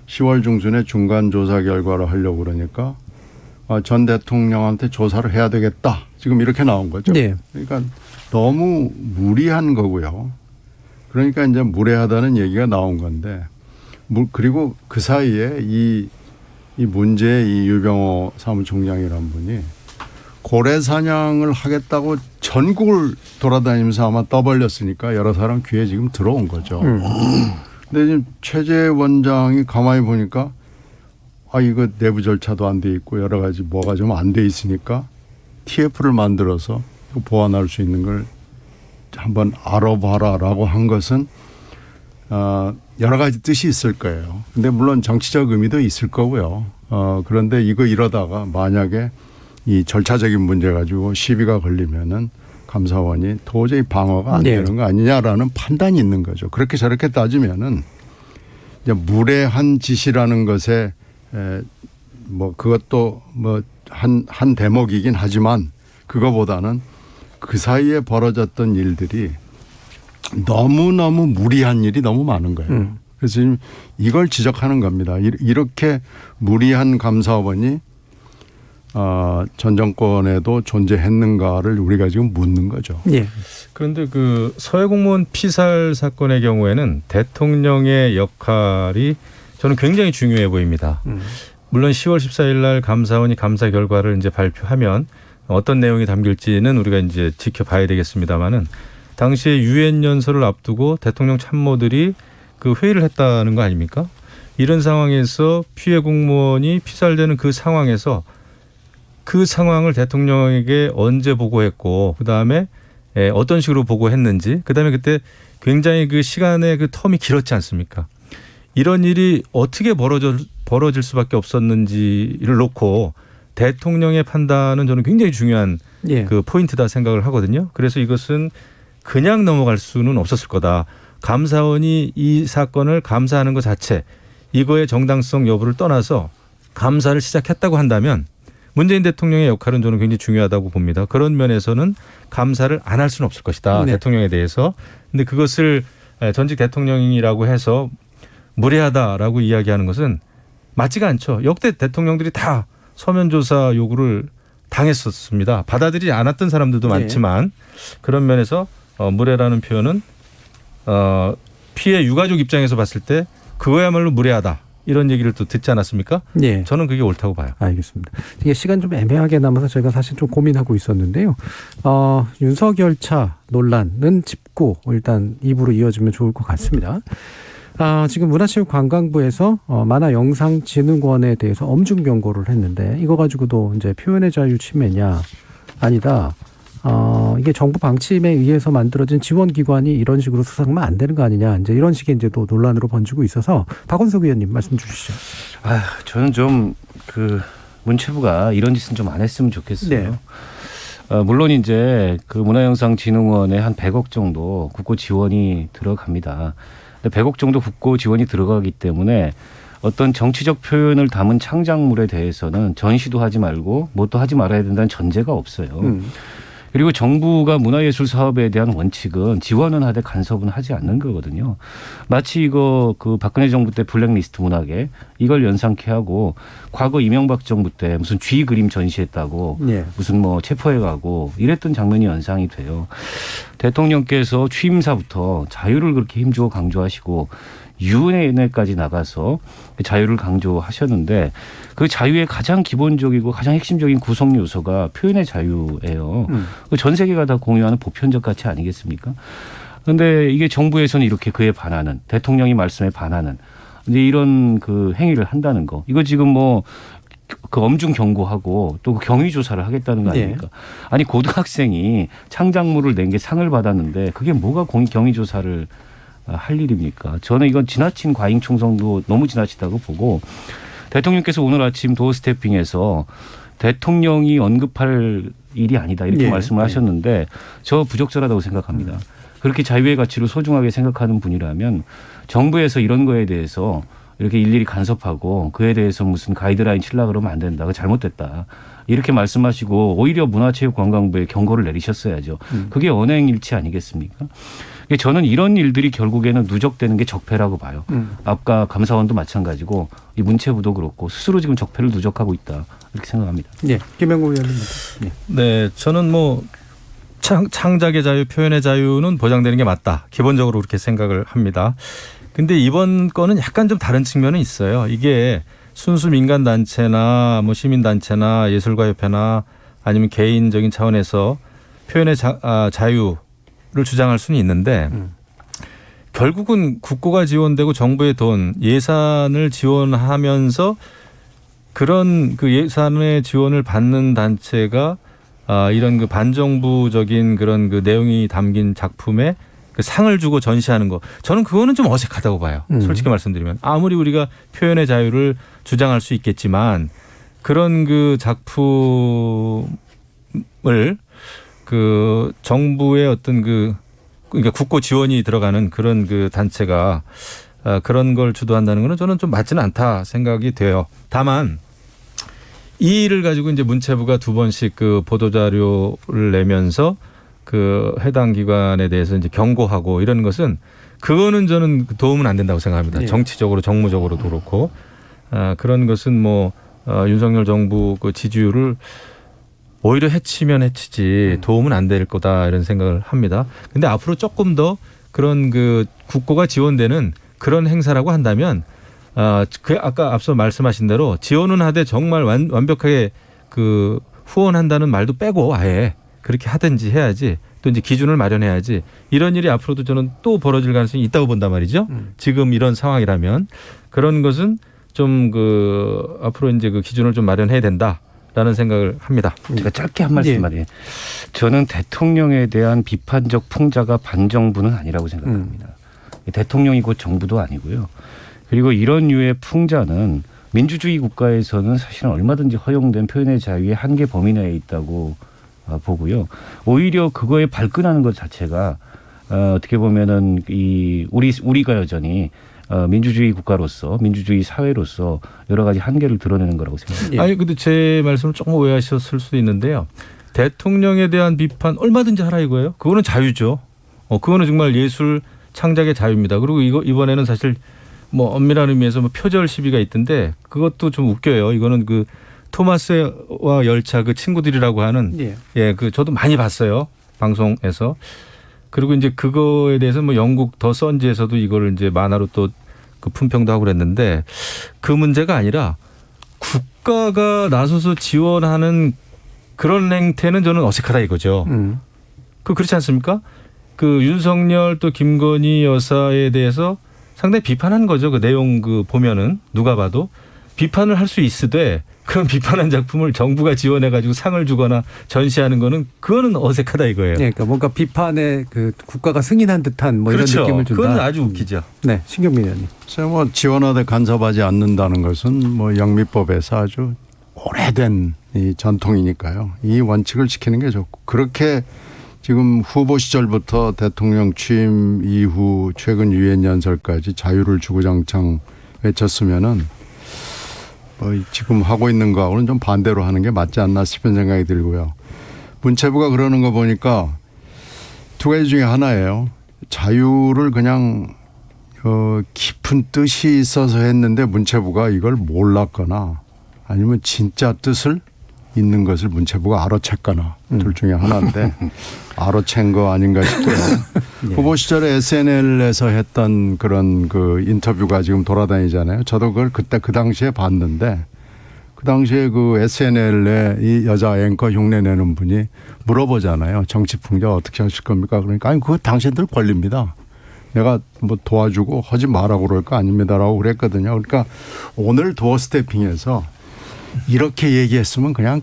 10월 중순에 중간 조사 결과를 하려고 그러니까 전 대통령한테 조사를 해야 되겠다. 지금 이렇게 나온 거죠. 네. 그러니까 너무 무리한 거고요. 그러니까 이제 무례하다는 얘기가 나온 건데, 그리고 그 사이에 이 문제의 이 유병호 사무총장이란 분이 고래 사냥을 하겠다고 전국을 돌아다니면서 아마 떠벌렸으니까 여러 사람 귀에 지금 들어온 거죠. 근데 지금 최재 원장이 가만히 보니까 이거 내부 절차도 안 돼 있고 여러 가지 뭐가 좀 안 돼 있으니까 TF를 만들어서 보완할 수 있는 걸 한번 알아봐라라고 한 것은 여러 가지 뜻이 있을 거예요. 근데 물론 정치적 의미도 있을 거고요. 그런데 이러다가 만약에 이 절차적인 문제 가지고 시비가 걸리면은 감사원이 도저히 방어가 안 되는 거 아니냐라는 판단이 있는 거죠. 그렇게 저렇게 따지면은 이제 무례한 짓이라는 것에 뭐 그것도 뭐 한 대목이긴 하지만 그거보다는 그 사이에 벌어졌던 일들이 너무너무 무리한 일이 너무 많은 거예요. 그래서 지금 이걸 지적하는 겁니다. 이렇게 무리한 감사원이 전 정권에도 존재했는가를 우리가 지금 묻는 거죠. 예. 그런데 그 서해 공무원 피살 사건의 경우에는 대통령의 역할이 저는 굉장히 중요해 보입니다. 물론 10월 14일 날 감사원이 감사 결과를 이제 발표하면 어떤 내용이 담길지는 우리가 이제 지켜봐야 되겠습니다만은 당시에 유엔 연설을 앞두고 대통령 참모들이 그 회의를 했다는 거 아닙니까? 이런 상황에서 피해 공무원이 피살되는 그 상황에서 그 상황을 대통령에게 언제 보고했고 그다음에 어떤 식으로 보고했는지 그다음에 그때 굉장히 그 시간의 그 텀이 길었지 않습니까? 이런 일이 어떻게 벌어질 수밖에 없었는지를 놓고 대통령의 판단은 저는 굉장히 중요한 그 포인트다 생각을 하거든요. 그래서 이것은 그냥 넘어갈 수는 없었을 거다. 감사원이 이 사건을 감사하는 것 자체 이거의 정당성 여부를 떠나서 감사를 시작했다고 한다면 문재인 대통령의 역할은 저는 굉장히 중요하다고 봅니다. 그런 면에서는 감사를 안 할 수는 없을 것이다. 대통령에 대해서. 근데 그것을 전직 대통령이라고 해서 무례하다라고 이야기하는 것은 맞지가 않죠. 역대 대통령들이 다 서면 조사 요구를 당했었습니다. 받아들이지 않았던 사람들도 많지만 그런 면에서 무례라는 표현은 피해 유가족 입장에서 봤을 때 그거야말로 무례하다. 이런 얘기를 또 듣지 않았습니까? 네. 저는 그게 옳다고 봐요. 알겠습니다. 이게 시간 좀 애매하게 남아서 저희가 사실 좀 고민하고 있었는데요. 윤석열 차 논란은 짚고 일단 입으로 이어지면 좋을 것 같습니다. 지금 문화체육관광부에서 만화영상진흥원에 대해서 엄중 경고를 했는데 이거 가지고도 이제 표현의 자유 침해냐 아니다. 이게 정부 방침에 의해서 만들어진 지원기관이 이런 식으로 수사하면 안 되는 거 아니냐. 이제 이런 식의 이제 또 논란으로 번지고 있어서 박원석 의원님 말씀 주시죠. 저는 좀 그 문체부가 이런 짓은 좀 안 했으면 좋겠어요. 물론 이제 그 문화영상진흥원에 한 100억 정도 국고 지원이 들어갑니다. 근데 100억 정도 국고 지원이 들어가기 때문에 어떤 정치적 표현을 담은 창작물에 대해서는 전시도 하지 말고 뭣도 하지 말아야 된다는 전제가 없어요. 그리고 정부가 문화예술 사업에 대한 원칙은 지원은 하되 간섭은 하지 않는 거거든요. 마치 이거 그 박근혜 정부 때 블랙리스트 문학에 이걸 연상케 하고 과거 이명박 정부 때 무슨 쥐 그림 전시했다고 무슨 뭐 체포해 가고 이랬던 장면이 연상이 돼요. 대통령께서 취임사부터 자유를 그렇게 힘주어 강조하시고 유엔에까지 나가서 자유를 강조하셨는데 그 자유의 가장 기본적이고 가장 핵심적인 구성 요소가 표현의 자유예요. 전 세계가 다 공유하는 보편적 가치 아니겠습니까? 그런데 이게 정부에서는 이렇게 그에 반하는 대통령이 말씀에 반하는 이제 이런 그 행위를 한다는 거. 이거 지금 뭐 그 엄중 경고하고 또 경위 조사를 하겠다는 거 아닙니까? 아니 고등학생이 창작물을 낸 게 상을 받았는데 그게 뭐가 경위 조사를 할 일입니까? 저는 이건 지나친 과잉 충성도 너무 지나치다고 보고 대통령께서 오늘 아침 도어 스태핑에서 대통령이 언급할 일이 아니다 이렇게 말씀을 하셨는데 저 부적절하다고 생각합니다. 그렇게 자유의 가치를 소중하게 생각하는 분이라면 정부에서 이런 거에 대해서 이렇게 일일이 간섭하고 그에 대해서 무슨 가이드라인 칠라 그러면 안 된다. 그거 잘못됐다. 이렇게 말씀하시고 오히려 문화체육관광부에 경고를 내리셨어야죠. 그게 언행일치 아니겠습니까? 저는 이런 일들이 결국에는 누적되는 게 적폐라고 봐요. 아까 감사원도 마찬가지고 이 문체부도 그렇고 스스로 지금 적폐를 누적하고 있다. 이렇게 생각합니다. 네, 김영구 의원님. 네. 네, 저는 뭐 창작의 자유, 표현의 자유는 보장되는 게 맞다. 기본적으로 그렇게 생각을 합니다. 근데 이번 건은 약간 좀 다른 측면은 있어요. 이게 순수 민간단체나 뭐 시민단체나 예술가협회나 아니면 개인적인 차원에서 표현의 자유를 주장할 수는 있는데 결국은 국고가 지원되고 정부의 돈, 예산을 지원하면서 그런 그 예산의 지원을 받는 단체가 이런 그 반정부적인 그런 그 내용이 담긴 작품에 그 상을 주고 전시하는 거, 저는 그거는 좀 어색하다고 봐요. 솔직히 말씀드리면 아무리 우리가 표현의 자유를 주장할 수 있겠지만 그런 그 작품을 그 정부의 어떤 그러니까 국고 지원이 들어가는 그런 그 단체가 그런 걸 주도한다는 거는 저는 좀 맞지는 않다 생각이 돼요. 다만 이 일을 가지고 이제 문체부가 2번씩 그 보도자료를 내면서 그 해당 기관에 대해서 이제 경고하고 이런 것은 그거는 저는 도움은 안 된다고 생각합니다. 네. 정치적으로 정무적으로도 그렇고 그런 것은 뭐 윤석열 정부 그 지지율을 오히려 해치면 해치지 도움은 안 될 거다 이런 생각을 합니다. 근데 앞으로 조금 더 그런 그 국고가 지원되는 그런 행사라고 한다면 그 아까 앞서 말씀하신 대로 지원은 하되 정말 완벽하게 그 후원한다는 말도 빼고 아예 그렇게 하든지 해야지, 또 이제 기준을 마련해야지. 이런 일이 앞으로도 저는 또 벌어질 가능성이 있다고 본단 말이죠. 지금 이런 상황이라면 그런 것은 좀 그 앞으로 이제 그 기준을 좀 마련해야 된다라는 생각을 합니다. 제가 짧게 한 말씀만 해요. 저는 대통령에 대한 비판적 풍자가 반정부는 아니라고 생각합니다. 대통령이 곧 정부도 아니고요. 그리고 이런 류의 풍자는 민주주의 국가에서는 사실은 얼마든지 허용된 표현의 자유의 한계 범위 내에 있다고 보고요. 오히려 그거에 발끈하는 것 자체가 어떻게 보면은 우리가 여전히 민주주의 국가로서 민주주의 사회로서 여러 가지 한계를 드러내는 거라고 생각합니다. 아니 근데 제 말씀을 조금 오해하셨을 수도 있는데요. 대통령에 대한 비판 얼마든지 하라 이거예요. 그거는 자유죠. 그거는 정말 예술 창작의 자유입니다. 그리고 이번에는 사실 뭐 엄밀한 의미에서 뭐 표절 시비가 있던데 그것도 좀 웃겨요. 이거는 그 토마스와 열차 그 친구들이라고 하는 그 저도 많이 봤어요. 방송에서. 그리고 이제 그거에 대해서 뭐 영국 더 선지에서도 이거를 이제 만화로 또 그 품평도 하고 그랬는데 그 문제가 아니라 국가가 나서서 지원하는 그런 행태는 저는 어색하다 이거죠. 그렇지 않습니까? 그 윤석열 또 김건희 여사에 대해서 상당히 비판한 거죠. 그 내용 그 보면은 누가 봐도 비판을 할 수 있으되 그런 비판한 작품을 정부가 지원해가지고 상을 주거나 전시하는 거는 그거는 어색하다 이거예요. 네, 그러니까 뭔가 비판에 그 국가가 승인한 듯한 뭐 그렇죠. 이런 느낌을 준다. 그건 아주 웃기죠. 네, 신경민 의원님. 뭐 지원하되 간섭하지 않는다는 것은 뭐 영미법에서 아주 오래된 이 전통이니까요. 이 원칙을 지키는 게 좋고 그렇게 지금 후보 시절부터 대통령 취임 이후 최근 유엔 연설까지 자유를 주구장창 외쳤으면은 뭐 지금 하고 있는 거하고는 좀 반대로 하는 게 맞지 않나 싶은 생각이 들고요. 문체부가 그러는 거 보니까 2가지 중에 하나예요. 자유를 그냥 깊은 뜻이 있어서 했는데 문체부가 이걸 몰랐거나 아니면 진짜 뜻을 있는 것을 문체부가 알아챘거나 둘 중에 하나인데 알아챈 거 아닌가 싶고요. 후보 시절에 SNL에서 했던 그런 그 인터뷰가 지금 돌아다니잖아요. 저도 그걸 그때 그 당시에 봤는데 그 당시에 그 SNL에 이 여자 앵커 흉내 내는 분이 물어보잖아요. 정치 풍자 어떻게 하실 겁니까? 그러니까 아니 그거 당신들 권리입니다. 내가 뭐 도와주고 하지 말라고 그럴 거 아닙니다라고 그랬거든요. 그러니까 오늘 도어 스태핑에서 이렇게 얘기했으면 그냥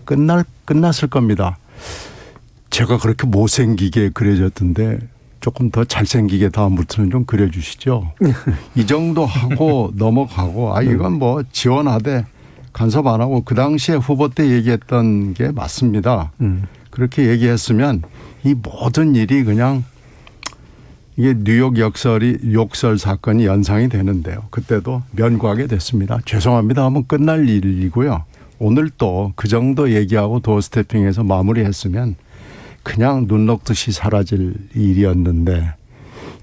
끝났을 겁니다. 제가 그렇게 못생기게 그려졌던데 조금 더 잘생기게 다음부터는 좀 그려주시죠. 이 정도 하고 넘어가고 이건 뭐 지원하되 간섭 안 하고 그 당시에 후보 때 얘기했던 게 맞습니다. 그렇게 얘기했으면 이 모든 일이 그냥 이게 뉴욕 욕설 사건이 연상이 되는데요. 그때도 면구하게 됐습니다. 죄송합니다 하면 끝날 일이고요. 오늘 또 그 정도 얘기하고 도어스태핑해서 마무리했으면 그냥 눈 녹듯이 사라질 일이었는데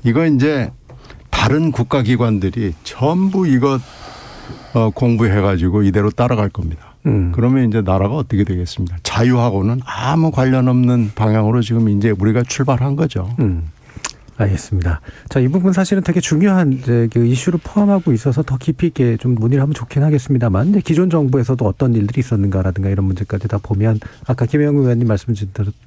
이거 이제 다른 국가기관들이 전부 이거 공부해가지고 이대로 따라갈 겁니다. 그러면 이제 나라가 어떻게 되겠습니까? 자유하고는 아무 관련 없는 방향으로 지금 이제 우리가 출발한 거죠. 알겠습니다. 자, 이 부분 사실은 되게 중요한 이제 그 이슈를 포함하고 있어서 더 깊이 있게 좀 논의를 하면 좋긴 하겠습니다만, 이제 기존 정부에서도 어떤 일들이 있었는가라든가 이런 문제까지 다 보면 아까 김영우 의원님 말씀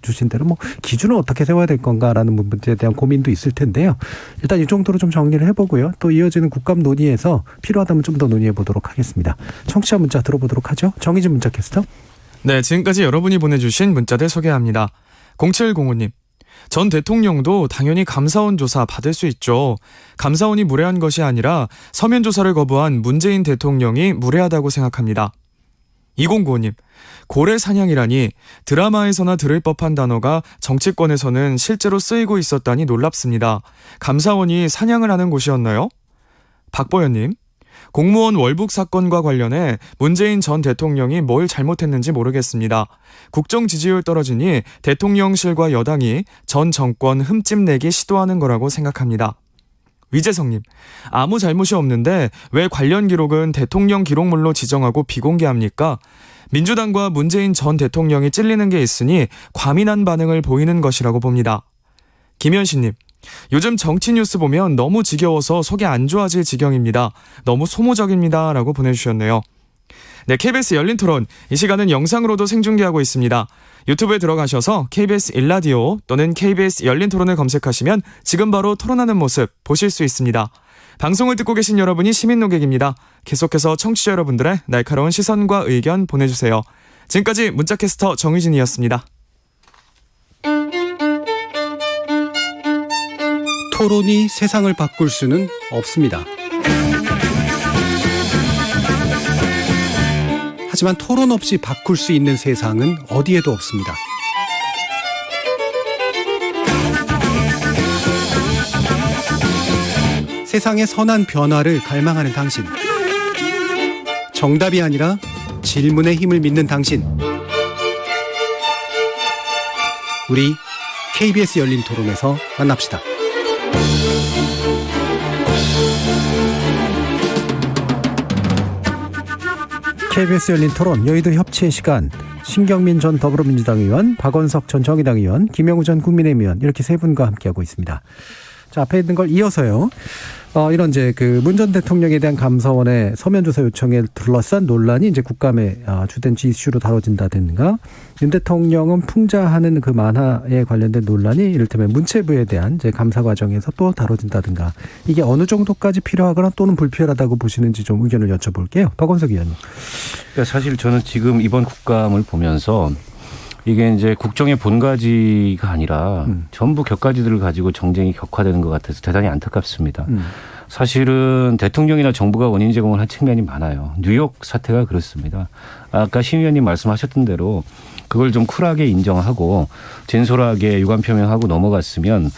주신 대로 뭐 기준을 어떻게 세워야 될 건가라는 문제에 대한 고민도 있을 텐데요. 일단 이 정도로 좀 정리를 해보고요. 또 이어지는 국감 논의에서 필요하다면 좀 더 논의해 보도록 하겠습니다. 청취자 문자 들어보도록 하죠. 정의진 문자 캐스터. 네, 지금까지 여러분이 보내주신 문자들 소개합니다. 0705님. 전 대통령도 당연히 감사원 조사 받을 수 있죠. 감사원이 무례한 것이 아니라 서면 조사를 거부한 문재인 대통령이 무례하다고 생각합니다. 2095님, 고래 사냥이라니 드라마에서나 들을 법한 단어가 정치권에서는 실제로 쓰이고 있었다니 놀랍습니다. 감사원이 사냥을 하는 곳이었나요? 박보현님, 공무원 월북 사건과 관련해 문재인 전 대통령이 뭘 잘못했는지 모르겠습니다. 국정 지지율 떨어지니 대통령실과 여당이 전 정권 흠집내기 시도하는 거라고 생각합니다. 위재성님, 아무 잘못이 없는데 왜 관련 기록은 대통령 기록물로 지정하고 비공개합니까? 민주당과 문재인 전 대통령이 찔리는 게 있으니 과민한 반응을 보이는 것이라고 봅니다. 김현신님, 요즘 정치 뉴스 보면 너무 지겨워서 속이 안 좋아질 지경입니다. 너무 소모적입니다. 라고 보내주셨네요. 네, KBS 열린 토론. 이 시간은 영상으로도 생중계하고 있습니다. 유튜브에 들어가셔서 KBS 1라디오 또는 KBS 열린 토론을 검색하시면 지금 바로 토론하는 모습 보실 수 있습니다. 방송을 듣고 계신 여러분이 시민 노객입니다. 계속해서 청취자 여러분들의 날카로운 시선과 의견 보내주세요. 지금까지 문자캐스터 정의진이었습니다. 토론이 세상을 바꿀 수는 없습니다. 하지만 토론 없이 바꿀 수 있는 세상은 어디에도 없습니다. 세상의 선한 변화를 갈망하는 당신. 정답이 아니라 질문의 힘을 믿는 당신. 우리 KBS 열린 토론에서 만납시다. KBS 열린 토론 여의도 협치의 시간, 신경민 전 더불어민주당 의원, 박원석 전 정의당 의원, 김영우 전 국민의힘 의원 이렇게 세 분과 함께하고 있습니다. 자, 앞에 있는 걸 이어서요. 이런 이제 그 문 전 대통령에 대한 감사원의 서면 조사 요청에 둘러싼 논란이 이제 국감의 주된 이슈로 다뤄진다든가, 윤 대통령은 풍자하는 그 만화에 관련된 논란이 이를테면 문체부에 대한 이제 감사 과정에서 또 다뤄진다든가, 이게 어느 정도까지 필요하거나 또는 불필요하다고 보시는지 좀 의견을 여쭤볼게요. 박원석 의원님. 그러니까 사실 저는 지금 이번 국감을 보면서 이게 이제 국정의 본가지가 아니라 전부 격가지들을 가지고 정쟁이 격화되는 것 같아서 대단히 안타깝습니다. 사실은 대통령이나 정부가 원인 제공을 한 측면이 많아요. 뉴욕 사태가 그렇습니다. 아까 신 의원님 말씀하셨던 대로 그걸 좀 쿨하게 인정하고 진솔하게 유감 표명하고 넘어갔으면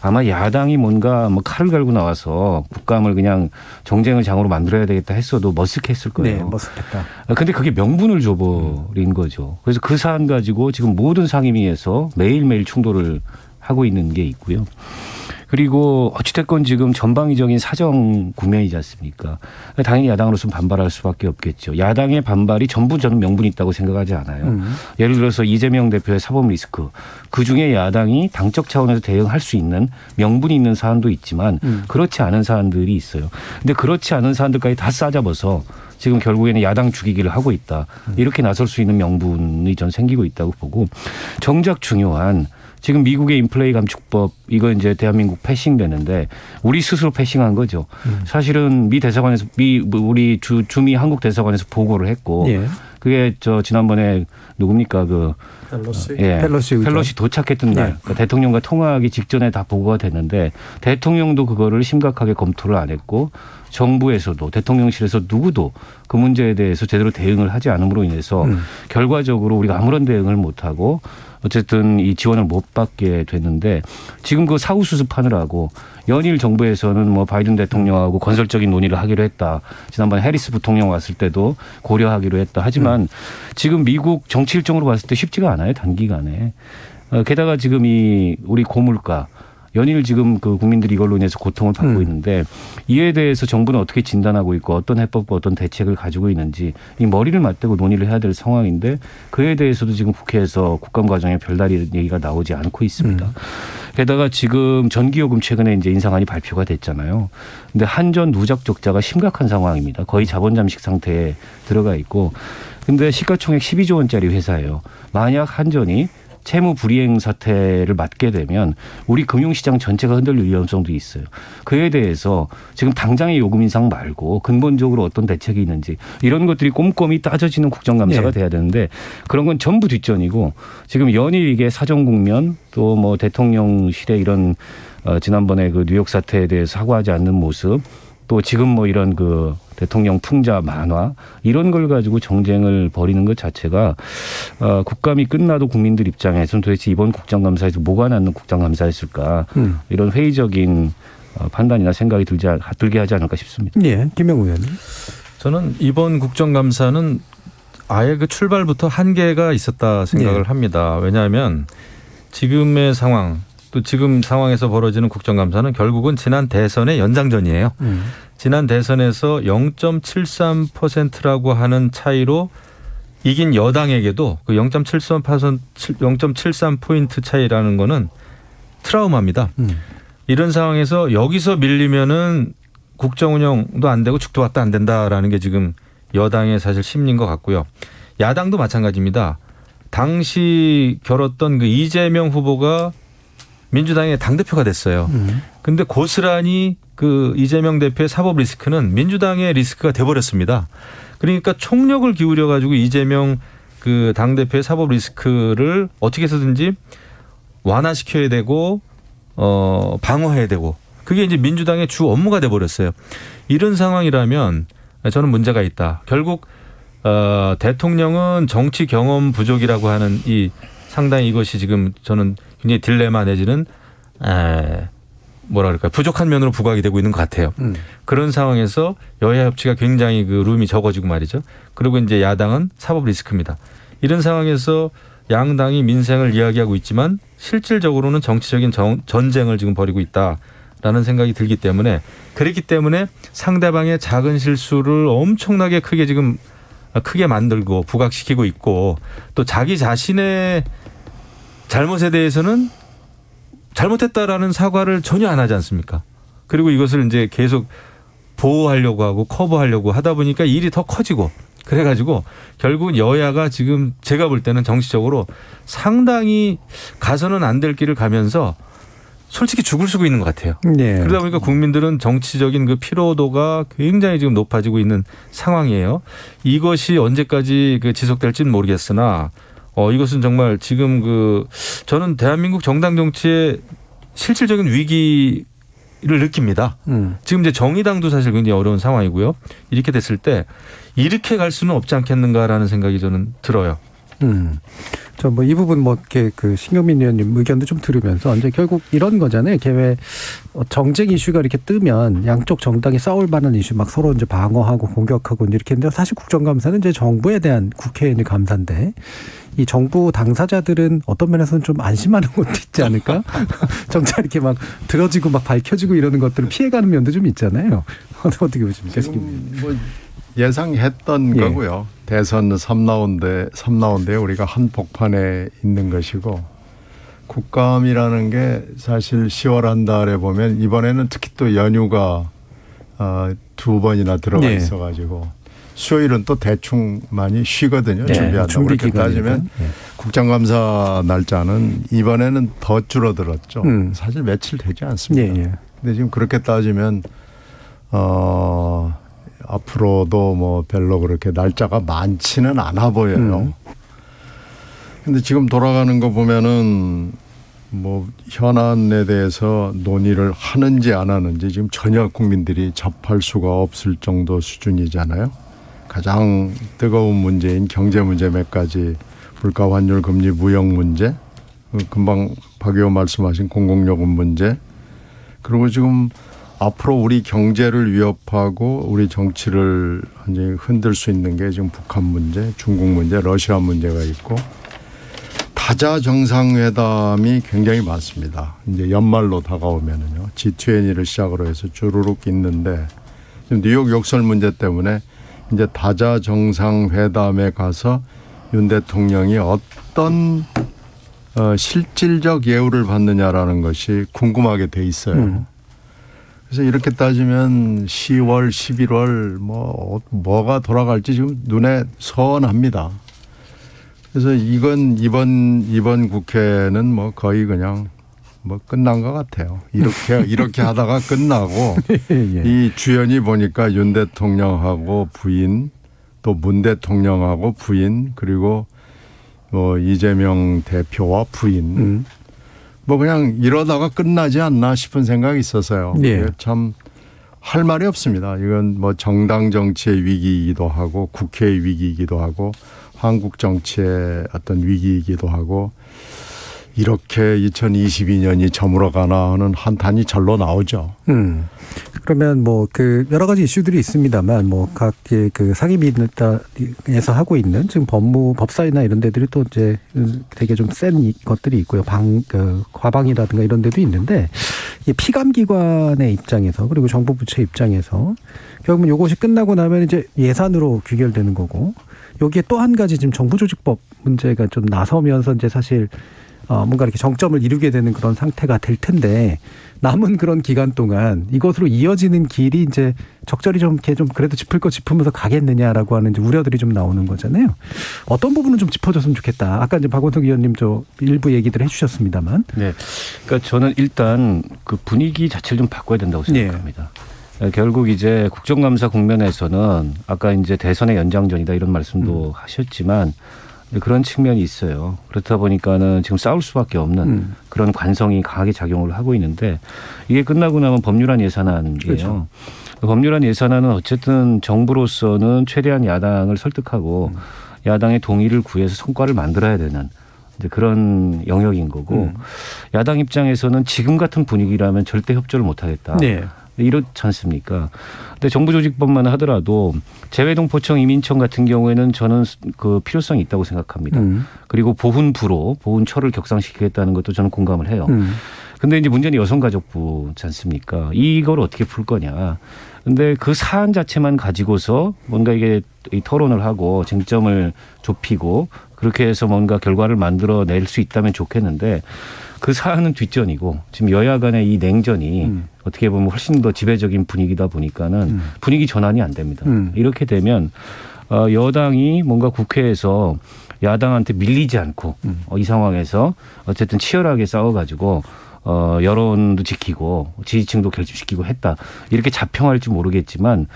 아마 야당이 뭔가 뭐 칼을 갈고 나와서 국감을 그냥 정쟁의 장으로 만들어야 되겠다 했어도 머쓱했을 거예요. 네, 머쓱했다. 근데 그게 명분을 줘버린 거죠. 그래서 그 사안 가지고 지금 모든 상임위에서 매일매일 충돌을 하고 있는 게 있고요. 그리고 어찌됐건 지금 전방위적인 사정 국면이지 않습니까? 당연히 야당으로서는 반발할 수밖에 없겠죠. 야당의 반발이 전부 저는 명분이 있다고 생각하지 않아요. 예를 들어서 이재명 대표의 사법 리스크, 그중에 야당이 당적 차원에서 대응할 수 있는 명분이 있는 사안도 있지만 그렇지 않은 사안들이 있어요. 근데 그렇지 않은 사안들까지 다 싸잡아서 지금 결국에는 야당 죽이기를 하고 있다. 이렇게 나설 수 있는 명분이 전 생기고 있다고 보고, 정작 중요한 지금 미국의 인플레이 감축법, 이거 이제 대한민국 패싱되는데 우리 스스로 패싱한 거죠. 사실은 미 대사관에서 우리 주미 한국 대사관에서 보고를 했고, 예. 그게 지난번에 누굽니까 펠로시 도착했던 날, 네. 그러니까 대통령과 통화하기 직전에 다 보고가 됐는데 대통령도 그거를 심각하게 검토를 안 했고 정부에서도 대통령실에서 누구도 그 문제에 대해서 제대로 대응을 하지 않음으로 인해서 결과적으로 우리가 아무런 대응을 못 하고 어쨌든 이 지원을 못 받게 됐는데 지금 그 사후 수습하느라고 연일 정부에서는 뭐 바이든 대통령하고 건설적인 논의를 하기로 했다. 지난번 해리스 부통령 왔을 때도 고려하기로 했다. 하지만 지금 미국 정치 일정으로 봤을 때 쉽지가 않아요. 단기간에. 게다가 지금 우리 고물가 연일 지금 그 국민들이 이걸로 인해서 고통을 받고 있는데 이에 대해서 정부는 어떻게 진단하고 있고 어떤 해법과 어떤 대책을 가지고 있는지 이 머리를 맞대고 논의를 해야 될 상황인데 그에 대해서도 지금 국회에서 국감 과정에 별다른 얘기가 나오지 않고 있습니다. 게다가 지금 전기요금 최근에 이제 인상안이 발표가 됐잖아요. 근데 한전 누적 적자가 심각한 상황입니다. 거의 자본 잠식 상태에 들어가 있고 근데 시가총액 12조 원짜리 회사예요. 만약 한전이 채무 불이행 사태를 맞게 되면 우리 금융시장 전체가 흔들릴 위험성도 있어요. 그에 대해서 지금 당장의 요금 인상 말고 근본적으로 어떤 대책이 있는지 이런 것들이 꼼꼼히 따져지는 국정감사가 돼야 되는데 그런 건 전부 뒷전이고 지금 연일 이게 사정 국면 또 뭐 대통령실의 이런 지난번에 그 뉴욕 사태에 대해서 사과하지 않는 모습 또 지금 뭐 이런 그 대통령 풍자 만화 이런 걸 가지고 정쟁을 벌이는 것 자체가 국감이 끝나도 국민들 입장에서는 도대체 이번 국정감사에서 뭐가 남는 국정감사였을까 이런 회의적인 판단이나 생각이 들게 하지 않을까 싶습니다. 예, 김영우 의원님. 저는 이번 국정감사는 아예 그 출발부터 한계가 있었다 생각을 합니다. 왜냐하면 지금의 상황 또 지금 상황에서 벌어지는 국정감사는 결국은 지난 대선의 연장전이에요. 지난 대선에서 0.73%라고 하는 차이로 이긴 여당에게도 그 0.73포인트 차이라는 거는 트라우마입니다. 이런 상황에서 여기서 밀리면은 국정 운영도 안 되고 죽도 왔다 안 된다라는 게 지금 여당의 사실 심리인 것 같고요. 야당도 마찬가지입니다. 당시 겨뤘던 그 이재명 후보가 민주당의 당대표가 됐어요. 근데 고스란히 그 이재명 대표의 사법 리스크는 민주당의 리스크가 돼버렸습니다. 그러니까 총력을 기울여 가지고 이재명 그 당대표의 사법 리스크를 어떻게 해서든지 완화시켜야 되고 방어해야 되고 그게 이제 민주당의 주 업무가 돼버렸어요. 이런 상황이라면 저는 문제가 있다. 결국 대통령은 정치 경험 부족이라고 하는 이 상당히 이것이 지금 저는 굉장히 딜레마 내지는 뭐라 그럴까요? 부족한 면으로 부각이 되고 있는 것 같아요. 그런 상황에서 여야 협치가 굉장히 그 룸이 적어지고 말이죠. 그리고 이제 야당은 사법 리스크입니다. 이런 상황에서 양당이 민생을 이야기하고 있지만 실질적으로는 정치적인 전쟁을 지금 벌이고 있다라는 생각이 들기 때문에 그렇기 때문에 상대방의 작은 실수를 엄청나게 크게 만들고 부각시키고 있고 또 자기 자신의 잘못에 대해서는 잘못했다라는 사과를 전혀 안 하지 않습니까? 그리고 이것을 이제 계속 보호하려고 하고 커버하려고 하다 보니까 일이 더 커지고 그래가지고 결국은 여야가 지금 제가 볼 때는 정치적으로 상당히 가서는 안 될 길을 가면서 솔직히 죽을 쓰고 있는 것 같아요. 네. 그러다 보니까 국민들은 정치적인 그 피로도가 굉장히 지금 높아지고 있는 상황이에요. 이것이 언제까지 그 지속될지는 모르겠으나 이것은 정말 지금 저는 대한민국 정당 정치의 실질적인 위기를 느낍니다. 지금 이제 정의당도 사실 굉장히 어려운 상황이고요. 이렇게 됐을 때 이렇게 갈 수는 없지 않겠는가라는 생각이 저는 들어요. 저 뭐 이 부분 이렇게 그 신경민 의원님 의견도 좀 들으면서 이제 결국 이런 거잖아요. 개회 정쟁 이슈가 이렇게 뜨면 양쪽 정당이 싸울 만한 이슈 막 서로 이제 방어하고 공격하고 이렇게 했는데 사실 국정감사는 이제 정부에 대한 국회의원의 감사인데 이 정부 당사자들은 어떤 면에서는 좀 안심하는 것도 있지 않을까? 정작 이렇게 막 들어지고 막 밝혀지고 이러는 것들을 피해가는 면도 좀 있잖아요. 어떻게 보십니까? 뭐 예상했던 거고요. 대선 3라운드에 우리가 한복판에 있는 것이고 국감이라는 게 사실 10월 한 달에 보면 이번에는 특히 또 연휴가 2번이나 들어가 있어가지고 수요일은 또 대충 많이 쉬거든요. 준비한다고. 그렇게 따지면 국정감사 날짜는 이번에는 더 줄어들었죠. 사실 며칠 되지 않습니다. 근데 지금 그렇게 따지면 앞으로도 뭐 별로 그렇게 날짜가 많지는 않아 보여요. 근데 지금 돌아가는 거 보면은 뭐 현안에 대해서 논의를 하는지 안 하는지 지금 전혀 국민들이 접할 수가 없을 정도 수준이잖아요. 가장 뜨거운 문제인 경제 문제 몇 가지, 물가, 환율, 금리, 무역 문제, 금방 박 의원 말씀하신 공공요금 문제, 그리고 지금 앞으로 우리 경제를 위협하고 우리 정치를 완전히 흔들 수 있는 게 지금 북한 문제, 중국 문제, 러시아 문제가 있고 다자 정상회담이 굉장히 많습니다. 이제 연말로 다가오면은요. G20를 시작으로 해서 주르륵 있는데 지금 뉴욕 욕설 문제 때문에 이제 다자 정상회담에 가서 윤 대통령이 어떤 실질적 예우를 받느냐라는 것이 궁금하게 돼 있어요. 그래서 이렇게 따지면 10월, 11월 뭐가 돌아갈지 지금 눈에 선합니다. 그래서 이번 국회는 뭐 거의 그냥 뭐 끝난 것 같아요. 이렇게 하다가 끝나고 예. 이 주연이 보니까 윤 대통령하고 부인, 또 문 대통령하고 부인, 그리고 뭐 이재명 대표와 부인, 뭐 그냥 이러다가 끝나지 않나 싶은 생각이 있어서요. 예. 참 할 말이 없습니다. 이건 뭐 정당 정치의 위기이기도 하고 국회의 위기이기도 하고 한국 정치의 어떤 위기이기도 하고 이렇게 2022년이 저물어가나 하는 한탄이 절로 나오죠. 그러면 뭐 그 여러 가지 이슈들이 있습니다만 뭐 각 그 상임위에서 하고 있는 지금 법사위나 이런 데들이 또 이제 되게 좀 센 것들이 있고요. 과방이라든가 이런 데도 있는데 이 피감기관의 입장에서 그리고 정부 부처 입장에서 결국은 이것이 끝나고 나면 이제 예산으로 귀결되는 거고 여기에 또 한 가지 지금 정부조직법 문제가 좀 나서면서 이제 사실 뭔가 이렇게 정점을 이루게 되는 그런 상태가 될 텐데 남은 그런 기간 동안 이것으로 이어지는 길이 이제 적절히 좀 이렇게 좀 그래도 짚을 거 짚으면서 가겠느냐라고 하는 이제 우려들이 좀 나오는 거잖아요. 어떤 부분은 좀 짚어줬으면 좋겠다. 아까 이제 박원석 의원님 일부 얘기들 해주셨습니다만. 네. 그러니까 저는 일단 그 분위기 자체를 좀 바꿔야 된다고 생각합니다. 네. 결국 이제 국정감사 국면에서는 아까 이제 대선의 연장전이다 이런 말씀도 하셨지만 그런 측면이 있어요. 그렇다 보니까는 지금 싸울 수밖에 없는 그런 관성이 강하게 작용을 하고 있는데 이게 끝나고 나면 법률안 예산안이에요. 그렇죠. 법률안 예산안은 어쨌든 정부로서는 최대한 야당을 설득하고 야당의 동의를 구해서 성과를 만들어야 되는 이제 그런 영역인 거고 야당 입장에서는 지금 같은 분위기라면 절대 협조를 못하겠다. 네. 이렇지 않습니까? 근데 정부조직법만 하더라도 재외동포청 이민청 같은 경우에는 저는 그 필요성이 있다고 생각합니다. 그리고 보훈처를 격상시키겠다는 것도 저는 공감을 해요. 근데 이제 문제는 여성가족부지 않습니까? 이걸 어떻게 풀 거냐. 근데 그 사안 자체만 가지고서 뭔가 이게 토론을 하고 쟁점을 좁히고 그렇게 해서 뭔가 결과를 만들어낼 수 있다면 좋겠는데 그 사안은 뒷전이고 지금 여야 간의 이 냉전이 어떻게 보면 훨씬 더 지배적인 분위기다 보니까는 분위기 전환이 안 됩니다. 이렇게 되면 여당이 뭔가 국회에서 야당한테 밀리지 않고 이 상황에서 어쨌든 치열하게 싸워가지고 여론도 지키고 지지층도 결집시키고 했다. 이렇게 자평할지 모르겠지만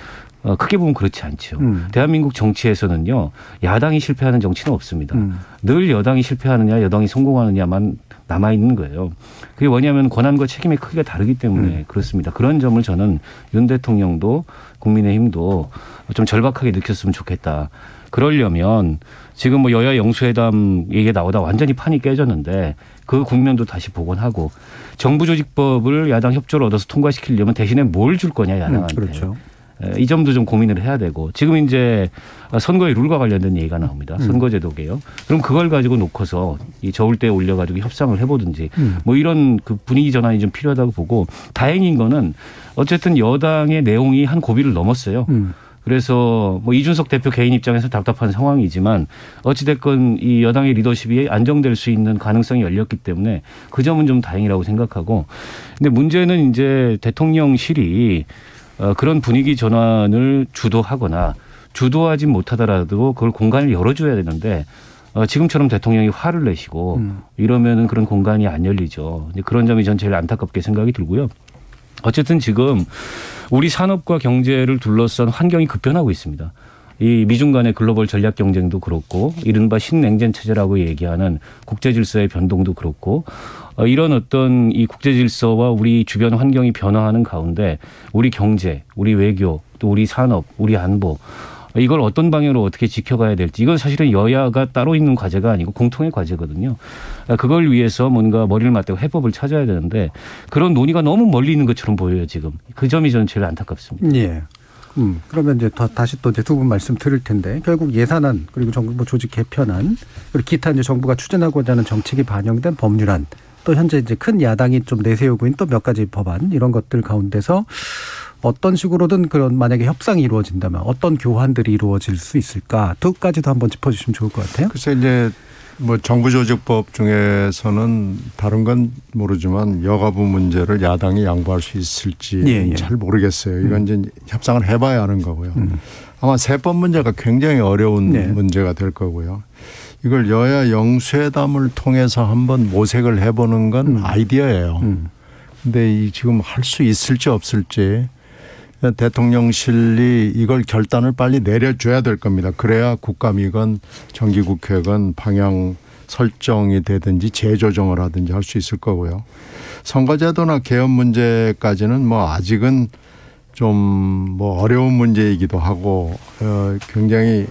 크게 보면 그렇지 않죠. 대한민국 정치에서는요. 야당이 실패하는 정치는 없습니다. 늘 여당이 실패하느냐 여당이 성공하느냐만 남아있는 거예요. 그게 뭐냐면 권한과 책임의 크기가 다르기 때문에 그렇습니다. 그런 점을 저는 윤 대통령도 국민의힘도 좀 절박하게 느꼈으면 좋겠다. 그러려면 지금 뭐 여야 영수회담 얘기가 나오다 완전히 판이 깨졌는데 그 국면도 다시 복원하고 정부조직법을 야당 협조를 얻어서 통과시키려면 대신에 뭘 줄 거냐 야당한테. 그렇죠. 이 점도 좀 고민을 해야 되고 지금 이제 선거의 룰과 관련된 얘기가 나옵니다. 선거제도게요. 그럼 그걸 가지고 놓고서 이 저울대에 올려가지고 협상을 해보든지 뭐 이런 그 분위기 전환이 좀 필요하다고 보고 다행인 거는 어쨌든 여당의 내용이 한 고비를 넘었어요. 그래서 뭐 이준석 대표 개인 입장에서 답답한 상황이지만 어찌됐건 이 여당의 리더십이 안정될 수 있는 가능성이 열렸기 때문에 그 점은 좀 다행이라고 생각하고 근데 문제는 이제 대통령실이 그런 분위기 전환을 주도하거나 주도하지 못하더라도 그걸 공간을 열어줘야 되는데 지금처럼 대통령이 화를 내시고 이러면은 그런 공간이 안 열리죠. 그런 점이 전 제일 안타깝게 생각이 들고요. 어쨌든 지금 우리 산업과 경제를 둘러싼 환경이 급변하고 있습니다. 이 미중 간의 글로벌 전략 경쟁도 그렇고 이른바 신냉전 체제라고 얘기하는 국제 질서의 변동도 그렇고 이런 어떤 이 국제 질서와 우리 주변 환경이 변화하는 가운데 우리 경제, 우리 외교, 또 우리 산업, 우리 안보 이걸 어떤 방향으로 어떻게 지켜가야 될지 이건 사실은 여야가 따로 있는 과제가 아니고 공통의 과제거든요. 그걸 위해서 뭔가 머리를 맞대고 해법을 찾아야 되는데 그런 논의가 너무 멀리 있는 것처럼 보여요 지금. 그 점이 저는 제일 안타깝습니다. 예. 그러면 이제 다시 또 이제 두 분 말씀 드릴 텐데 결국 예산안 그리고 정부 조직 개편안 그리고 기타 이제 정부가 추진하고자 하는 정책이 반영된 법률안 또 현재 이제 큰 야당이 좀 내세우고 있는 또 몇 가지 법안 이런 것들 가운데서 어떤 식으로든 그런 만약에 협상이 이루어진다면 어떤 교환들이 이루어질 수 있을까 두 가지도 한번 짚어주시면 좋을 것 같아요. 글쎄 이제 뭐 정부조직법 중에서는 다른 건 모르지만 여가부 문제를 야당이 양보할 수 있을지 잘 모르겠어요. 이건 이제 협상을 해봐야 하는 거고요. 아마 세법 문제가 굉장히 어려운 문제가 될 거고요. 이걸 여야 영수회담을 통해서 한번 모색을 해보는 건 아이디어예요. 근데 지금 할 수 있을지 없을지 대통령실이 이걸 결단을 빨리 내려줘야 될 겁니다. 그래야 국감이건 정기국회건 방향 설정이 되든지 재조정을 하든지 할 수 있을 거고요. 선거제도나 개헌 문제까지는 뭐 아직은 좀 뭐 어려운 문제이기도 하고 굉장히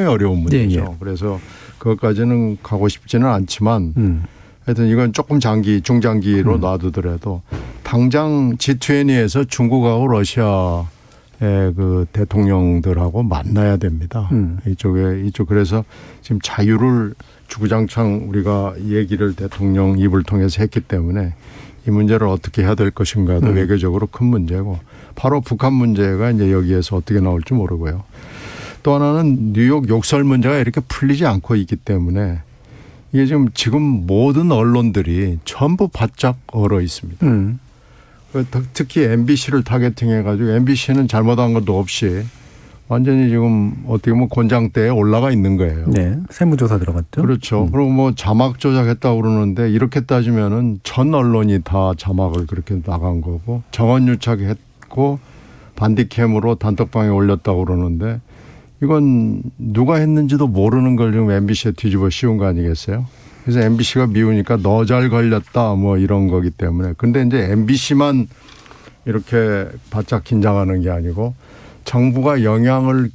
어려운 문제죠. 그래서 그것까지는 가고 싶지는 않지만 하여튼 이건 조금 중장기로 놔두더라도 당장 G20에서 중국하고 러시아의 그 대통령들하고 만나야 됩니다. 이쪽 그래서 지금 자유를 주구장창 우리가 얘기를 대통령 입을 통해서 했기 때문에 이 문제를 어떻게 해야 될 것인가도 외교적으로 큰 문제고 바로 북한 문제가 이제 여기에서 어떻게 나올지 모르고요. 또 하나는 뉴욕 욕설 문제가 이렇게 풀리지 않고 있기 때문에 이게 지금 모든 언론들이 전부 바짝 얼어 있습니다. 특히 MBC를 타겟팅해가지고 MBC는 잘못한 것도 없이 완전히 지금 어떻게 보면 곤장대에 올라가 있는 거예요. 네, 세무조사 들어갔죠. 그렇죠. 그리고 뭐 자막 조작했다고 그러는데 이렇게 따지면은 전 언론이 다 자막을 그렇게 나간 거고 정원유착했고 반디캠으로 단톡방에 올렸다고 그러는데 이건 누가 했는지도 모르는 걸 지금 MBC에 뒤집어 씌운 거 아니겠어요? 그래서 MBC가 미우니까 너 잘 걸렸다 뭐 이런 거기 때문에. 근데 이제 MBC만 이렇게 바짝 긴장하는 게 아니고 정부가 영향을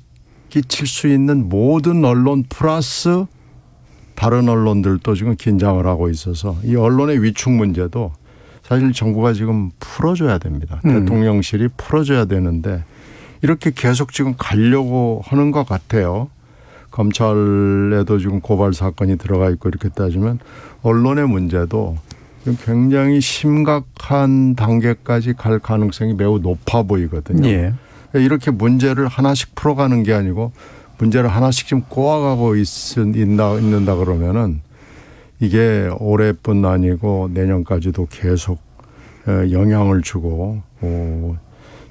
끼칠 수 있는 모든 언론 플러스 다른 언론들도 지금 긴장을 하고 있어서 이 언론의 위축 문제도 사실 정부가 지금 풀어줘야 됩니다. 대통령실이 풀어줘야 되는데 이렇게 계속 지금 가려고 하는 것 같아요. 검찰에도 지금 고발 사건이 들어가 있고 이렇게 따지면 언론의 문제도 굉장히 심각한 단계까지 갈 가능성이 매우 높아 보이거든요. 예. 이렇게 문제를 하나씩 풀어가는 게 아니고 문제를 하나씩 지금 꼬아가고 있는다 그러면은 이게 올해뿐 아니고 내년까지도 계속 영향을 주고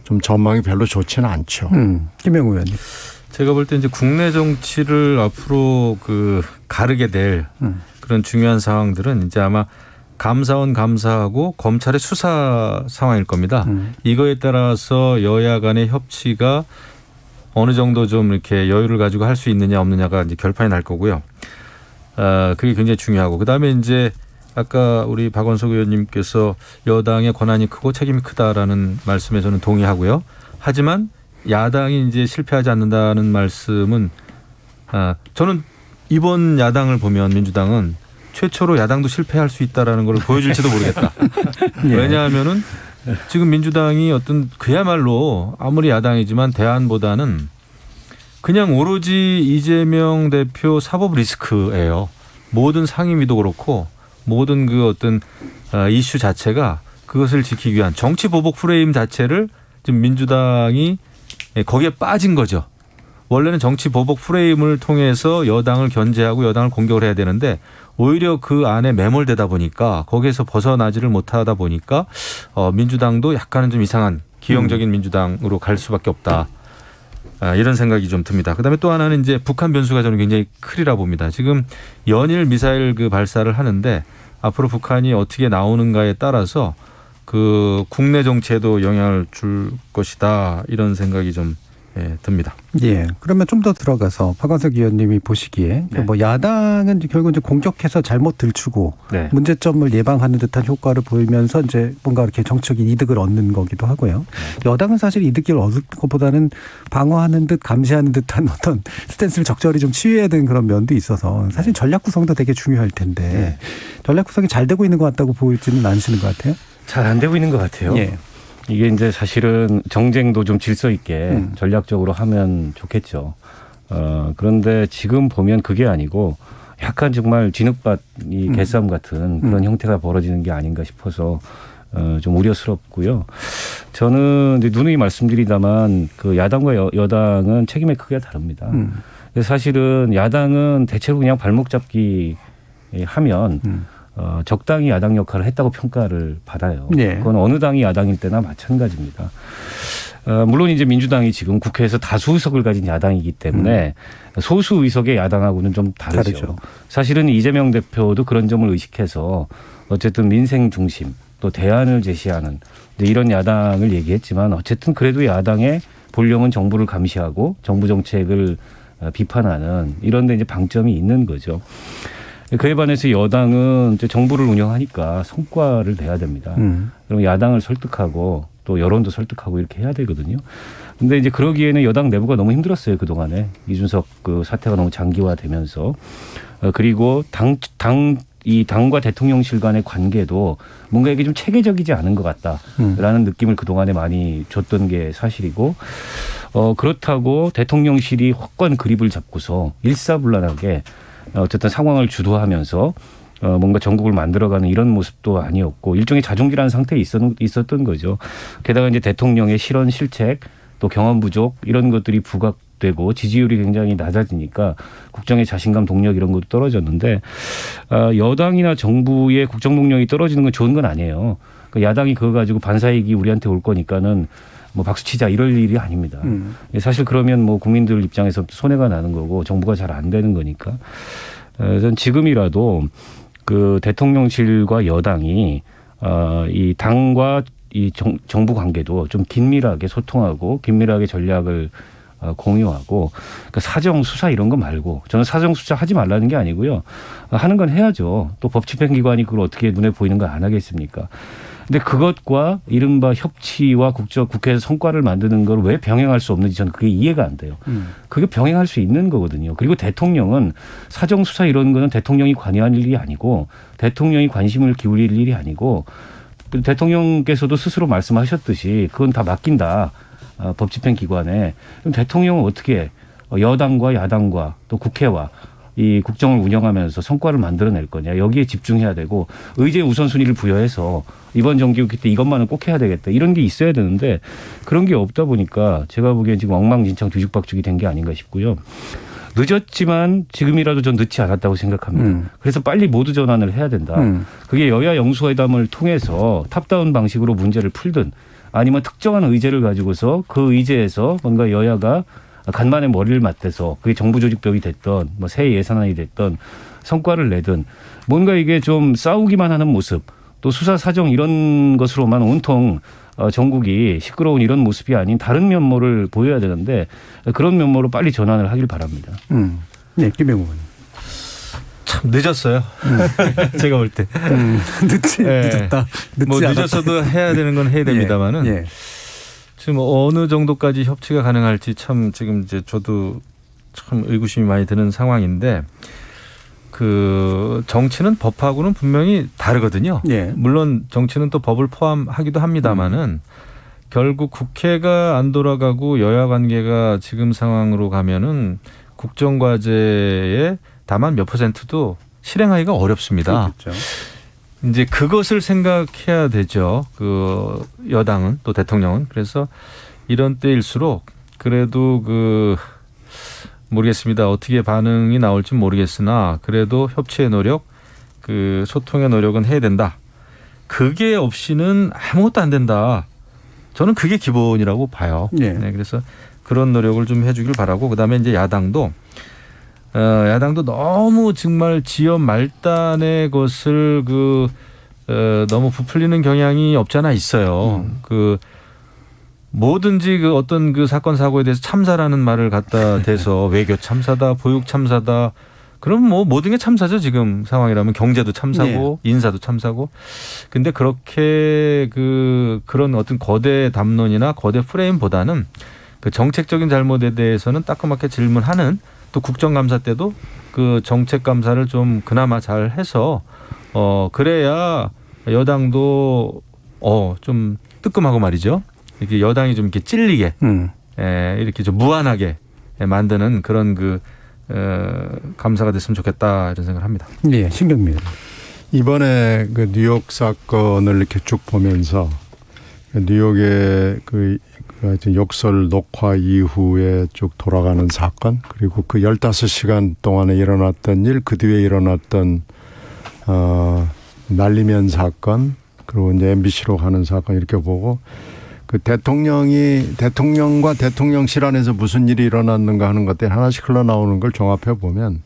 좀 전망이 별로 좋지는 않죠. 김영우 의원님. 제가 볼 때 이제 국내 정치를 앞으로 가르게 될 그런 중요한 상황들은 이제 아마 감사원 감사하고 검찰의 수사 상황일 겁니다. 이거에 따라서 여야 간의 협치가 어느 정도 좀 이렇게 여유를 가지고 할 수 있느냐 없느냐가 이제 결판이 날 거고요. 그게 굉장히 중요하고 그다음에 이제 아까 우리 박원석 의원님께서 여당의 권한이 크고 책임이 크다라는 말씀에 저는 동의하고요. 하지만 야당이 이제 실패하지 않는다는 말씀은 저는 이번 야당을 보면 민주당은 최초로 야당도 실패할 수 있다라는 걸 보여줄지도 모르겠다. 예. 왜냐하면은 지금 민주당이 어떤 그야말로 아무리 야당이지만 대안보다는 그냥 오로지 이재명 대표 사법 리스크예요. 모든 상임위도 그렇고 모든 그 어떤 이슈 자체가 그것을 지키기 위한 정치 보복 프레임 자체를 지금 민주당이 거기에 빠진 거죠. 원래는 정치 보복 프레임을 통해서 여당을 견제하고 여당을 공격을 해야 되는데 오히려 그 안에 매몰되다 보니까 거기에서 벗어나지를 못하다 보니까 민주당도 약간은 좀 이상한 기형적인 민주당으로 갈 수밖에 없다. 이런 생각이 좀 듭니다. 그다음에 또 하나는 이제 북한 변수가 저는 굉장히 크리라 봅니다. 지금 연일 미사일 발사를 하는데 앞으로 북한이 어떻게 나오는가에 따라서 국내 정치에도 영향을 줄 것이다. 이런 생각이 좀 듭니다. 예. 그러면 좀 더 들어가서 박광석 의원님이 보시기에 네. 뭐 야당은 결국 이제 공격해서 잘못 들추고 네. 문제점을 예방하는 듯한 효과를 보이면서 이제 뭔가 이렇게 정책적인 이득을 얻는 거기도 하고요. 여당은 사실 이득을 얻을 것보다는 방어하는 듯 감시하는 듯한 어떤 스탠스를 적절히 좀 취해야 되는 그런 면도 있어서 사실 전략 구성도 되게 중요할 텐데 전략 구성이 잘 되고 있는 것 같다고 보이지는 않으시는 것 같아요. 잘 안 되고 있는 것 같아요. 예. 이게 이제 사실은 정쟁도 좀 질서 있게 전략적으로 하면 좋겠죠. 그런데 지금 보면 그게 아니고 약간 정말 진흙밭 이 개싸움 같은 그런 형태가 벌어지는 게 아닌가 싶어서 좀 우려스럽고요. 저는 이제 누누이 말씀드리다만 그 야당과 여당은 책임의 크기가 다릅니다. 그래서 사실은 야당은 대체로 그냥 발목 잡기 하면 적당히 야당 역할을 했다고 평가를 받아요. 네. 그건 어느 당이 야당일 때나 마찬가지입니다. 물론 이제 민주당이 지금 국회에서 다수 의석을 가진 야당이기 때문에 소수 의석의 야당하고는 좀 다르죠. 사실은 이재명 대표도 그런 점을 의식해서 어쨌든 민생 중심 또 대안을 제시하는 이런 야당을 얘기했지만 어쨌든 그래도 야당의 본령은 정부를 감시하고 정부 정책을 비판하는 이런 데 이제 방점이 있는 거죠. 그에 반해서 여당은 이제 정부를 운영하니까 성과를 내야 됩니다. 그럼 야당을 설득하고 또 여론도 설득하고 이렇게 해야 되거든요. 근데 이제 그러기에는 여당 내부가 너무 힘들었어요. 그동안에. 이준석 그 사태가 너무 장기화되면서. 그리고 당과 대통령실 간의 관계도 뭔가 이게 좀 체계적이지 않은 것 같다라는 느낌을 그동안에 많이 줬던 게 사실이고 그렇다고 대통령실이 확고한 그립을 잡고서 일사불란하게 어쨌든 상황을 주도하면서 뭔가 전국을 만들어가는 이런 모습도 아니었고 일종의 자중질환 상태에 있었던 거죠. 게다가 이제 대통령의 실언 실책 또 경험 부족 이런 것들이 부각되고 지지율이 굉장히 낮아지니까 국정의 자신감 동력 이런 것도 떨어졌는데 여당이나 정부의 국정 동력이 떨어지는 건 좋은 건 아니에요. 그러니까 야당이 그거 가지고 반사이익이 우리한테 올 거니까는 뭐 박수치자 이럴 일이 아닙니다. 사실 그러면 뭐 국민들 입장에서 손해가 나는 거고 정부가 잘 안 되는 거니까. 전 지금이라도 그 대통령실과 여당이 이 당과 이 정부 관계도 좀 긴밀하게 소통하고 긴밀하게 전략을 공유하고 그러니까 사정 수사 이런 거 말고 저는 사정 수사 하지 말라는 게 아니고요. 하는 건 해야죠. 또 법 집행기관이 그걸 어떻게 눈에 보이는 거 안 하겠습니까? 근데 그것과 이른바 협치와 국회에서 성과를 만드는 걸 왜 병행할 수 없는지 저는 그게 이해가 안 돼요. 그게 병행할 수 있는 거거든요. 그리고 대통령은 사정수사 이런 거는 대통령이 관여할 일이 아니고 대통령이 관심을 기울일 일이 아니고 대통령께서도 스스로 말씀하셨듯이 그건 다 맡긴다. 법집행기관에. 그럼 대통령은 어떻게 여당과 야당과 또 국회와 이 국정을 운영하면서 성과를 만들어낼 거냐. 여기에 집중해야 되고 의제 우선순위를 부여해서 이번 정기국회 때 이것만은 꼭 해야 되겠다. 이런 게 있어야 되는데 그런 게 없다 보니까 제가 보기엔 지금 엉망진창 뒤죽박죽이 된 게 아닌가 싶고요. 늦었지만 지금이라도 전 늦지 않았다고 생각합니다. 그래서 빨리 모두 전환을 해야 된다. 그게 여야 영수회담을 통해서 탑다운 방식으로 문제를 풀든 아니면 특정한 의제를 가지고서 그 의제에서 뭔가 여야가 간만에 머리를 맞대서 그게 정부 조직법이 됐던 뭐 새 예산안이 됐던 성과를 내든 뭔가 이게 좀 싸우기만 하는 모습 또 수사 사정 이런 것으로만 온통 전국이 시끄러운 이런 모습이 아닌 다른 면모를 보여야 되는데 그런 면모로 빨리 전환을 하길 바랍니다. 네, 김영우 의원. 참 늦었어요. 제가 볼 때. 늦었다. 뭐 늦었어도 해야 되는 건 해야 됩니다만은. 예. 지금 어느 정도까지 협치가 가능할지 참 지금 이제 저도 참 의구심이 많이 드는 상황인데 그 정치는 법하고는 분명히 다르거든요. 예. 물론 정치는 또 법을 포함하기도 합니다만은 결국 국회가 안 돌아가고 여야 관계가 지금 상황으로 가면은 국정과제에 다만 몇 %도 실행하기가 어렵습니다. 그렇죠. 이제 그것을 생각해야 되죠. 그 여당은 또 대통령은. 그래서 이런 때일수록 그래도 그 모르겠습니다. 어떻게 반응이 나올지 모르겠으나 그래도 협치의 노력, 그 소통의 노력은 해야 된다. 그게 없이는 아무것도 안 된다. 저는 그게 기본이라고 봐요. 네. 네, 그래서 그런 노력을 좀 해주길 바라고 그다음에 이제 야당도 너무 정말 지연 말단의 것을 너무 부풀리는 경향이 없지 않아 있어요. 뭐든지 그 어떤 그 사건 사고에 대해서 참사라는 말을 갖다 대서 외교 참사다, 보육 참사다. 그럼 뭐 모든 게 참사죠. 지금 상황이라면 경제도 참사고 인사도 참사고. 근데 그렇게 그런 어떤 거대 담론이나 거대 프레임보다는 그 정책적인 잘못에 대해서는 따끔하게 질문하는, 또 국정감사 때도 그 정책 감사를 좀 그나마 잘 해서 그래야 여당도 좀 뜨끔하고 말이죠. 이렇게 여당이 좀 이렇게 찔리게 이렇게 좀 무한하게 만드는 그런 감사가 됐으면 좋겠다 이런 생각을 합니다. 예, 신경민. 이번에 그 뉴욕 사건을 이렇게 쭉 보면서 뉴욕의 하여튼 욕설 녹화 이후에 쭉 돌아가는 사건, 그리고 그 15시간 동안에 일어났던 일, 그 뒤에 일어났던 날리면 사건, 그리고 이제 MBC로 가는 사건 이렇게 보고, 그 대통령과 대통령실 안에서 무슨 일이 일어났는가 하는 것들이 하나씩 흘러나오는 걸 종합해 보면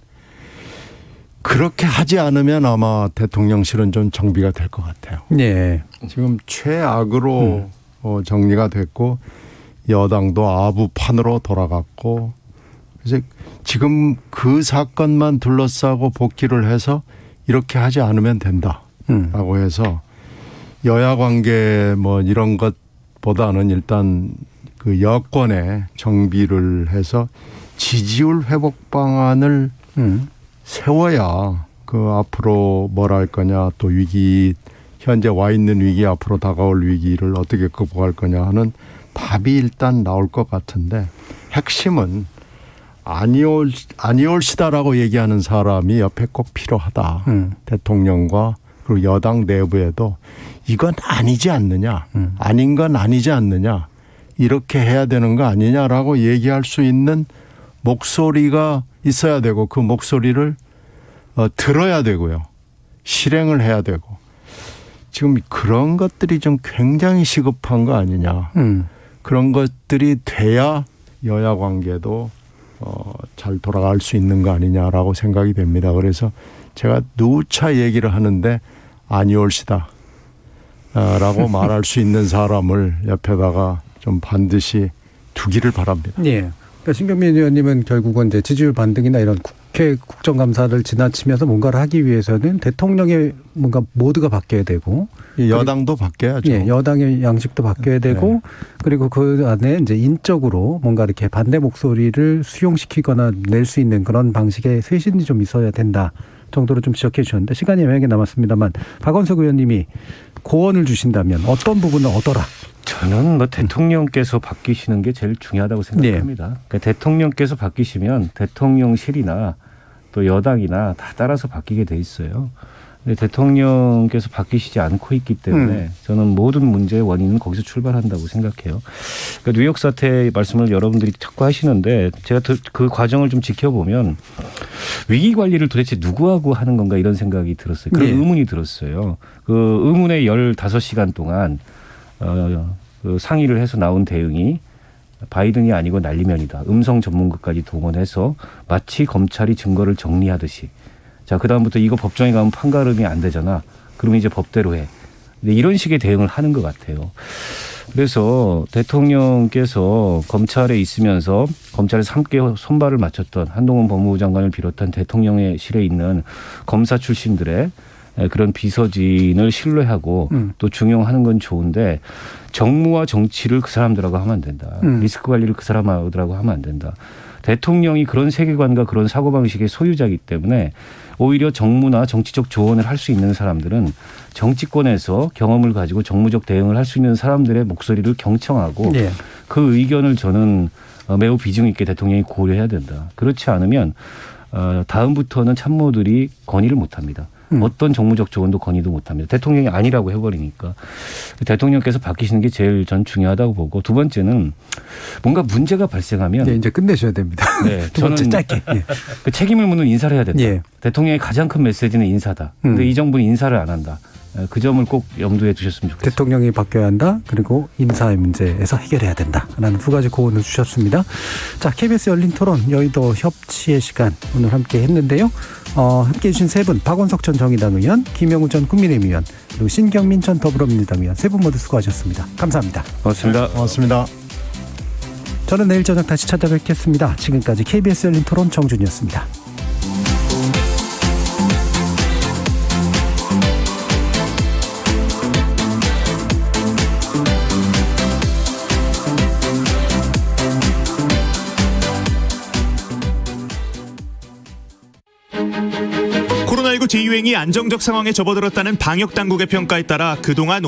그렇게 하지 않으면 아마 대통령실은 좀 정비가 될 것 같아요. 네. 지금 최악으로 정리가 됐고 여당도 아부판으로 돌아갔고, 그래서 지금 그 사건만 둘러싸고 복귀를 해서 이렇게 하지 않으면 된다라고 해서 여야 관계 뭐 이런 것보다는 일단 그 여권에 정비를 해서 지지율 회복 방안을 세워야 그 앞으로 뭘 할 거냐, 또 위기, 현재 와 있는 위기, 앞으로 다가올 위기를 어떻게 극복할 거냐 하는 답이 일단 나올 것 같은데, 핵심은 아니올시다라고 얘기하는 사람이 옆에 꼭 필요하다. 대통령과 그리고 여당 내부에도 이건 아니지 않느냐, 아닌 건 아니지 않느냐, 이렇게 해야 되는 거 아니냐라고 얘기할 수 있는 목소리가 있어야 되고, 그 목소리를 들어야 되고요, 실행을 해야 되고. 지금 그런 것들이 좀 굉장히 시급한 거 아니냐. 그런 것들이 돼야 여야 관계도 잘 돌아갈 수 있는 거 아니냐라고 생각이 됩니다. 그래서 제가 누차 얘기를 하는데 아니올시다 라고 말할 수 있는 사람을 옆에다가 좀 반드시 두기를 바랍니다. 예. 그러니까 신경민 의원님은 결국은 이제 지지율 반등이나 이런 국회 국정감사를 지나치면서 뭔가를 하기 위해서는 대통령의 뭔가 모드가 바뀌어야 되고, 여당도 바뀌어야죠. 예, 여당의 양식도 바뀌어야 되고, 그리고 그 안에 이제 인적으로 뭔가 이렇게 반대 목소리를 수용시키거나 낼 수 있는 그런 방식의 쇄신이 좀 있어야 된다 정도로 좀 지적해 주셨는데, 시간이 애매하게 남았습니다만 박원석 의원님이 고언을 주신다면 어떤 부분을 얻어라? 저는 뭐 대통령께서 바뀌시는 게 제일 중요하다고 생각합니다. 그러니까 대통령께서 바뀌시면 대통령실이나 또 여당이나 다 따라서 바뀌게 돼 있어요. 근데 대통령께서 바뀌시지 않고 있기 때문에 저는 모든 문제의 원인은 거기서 출발한다고 생각해요. 그러니까 뉴욕 사태 말씀을 여러분들이 자꾸 하시는데, 제가 그 과정을 좀 지켜보면 위기 관리를 도대체 누구하고 하는 건가 이런 생각이 들었어요. 그런 의문이 들었어요. 그 의문의 15시간 동안 그 상의를 해서 나온 대응이 바이든이 아니고 날리면이다. 음성 전문가까지 동원해서 마치 검찰이 증거를 정리하듯이, 자, 그다음부터 이거 법정에 가면 판가름이 안 되잖아. 그러면 이제 법대로 해. 근데 이런 식의 대응을 하는 것 같아요. 그래서 대통령께서 검찰에 있으면서 검찰에서 함께 손발을 맞췄던 한동훈 법무부 장관을 비롯한 대통령의 실에 있는 검사 출신들의 그런 비서진을 신뢰하고 또 중용하는 건 좋은데, 정무와 정치를 그 사람들하고 하면 안 된다. 리스크 관리를 그 사람들하고 하면 안 된다. 대통령이 그런 세계관과 그런 사고방식의 소유자이기 때문에 오히려 정무나 정치적 조언을 할 수 있는 사람들은 정치권에서 경험을 가지고 정무적 대응을 할 수 있는 사람들의 목소리를 경청하고 그 의견을 저는 매우 비중 있게 대통령이 고려해야 된다. 그렇지 않으면 다음부터는 참모들이 건의를 못합니다. 어떤 정무적 조언도 건의도 못합니다. 대통령이 아니라고 해버리니까. 대통령께서 바뀌시는 게 제일 전 중요하다고 보고, 두 번째는 뭔가 문제가 발생하면 이제 끝내셔야 됩니다. 네, 두 번째 저는 짧게. 그 책임을 묻는 인사를 해야 된다. 대통령의 가장 큰 메시지는 인사다. 근데 이 정부는 인사를 안 한다. 그 점을 꼭 염두에 두셨으면 좋겠습니다. 대통령이 바뀌어야 한다. 그리고 인사의 문제에서 해결해야 된다라는 두 가지 고언을 주셨습니다. 자, KBS 열린 토론 여의도 협치의 시간 오늘 함께 했는데요. 함께해 주신 세 분, 박원석 전 정의당 의원, 김영우 전 국민의힘 의원, 그리고 신경민 전 더불어민주당 의원, 세 분 모두 수고하셨습니다. 감사합니다. 고맙습니다. 고맙습니다. 저는 내일 저녁 다시 찾아뵙겠습니다. 지금까지 KBS 열린 토론 정준이었습니다. 코로나19 재유행이 안정적 상황에 접어들었다는 방역당국의 평가에 따라 그동안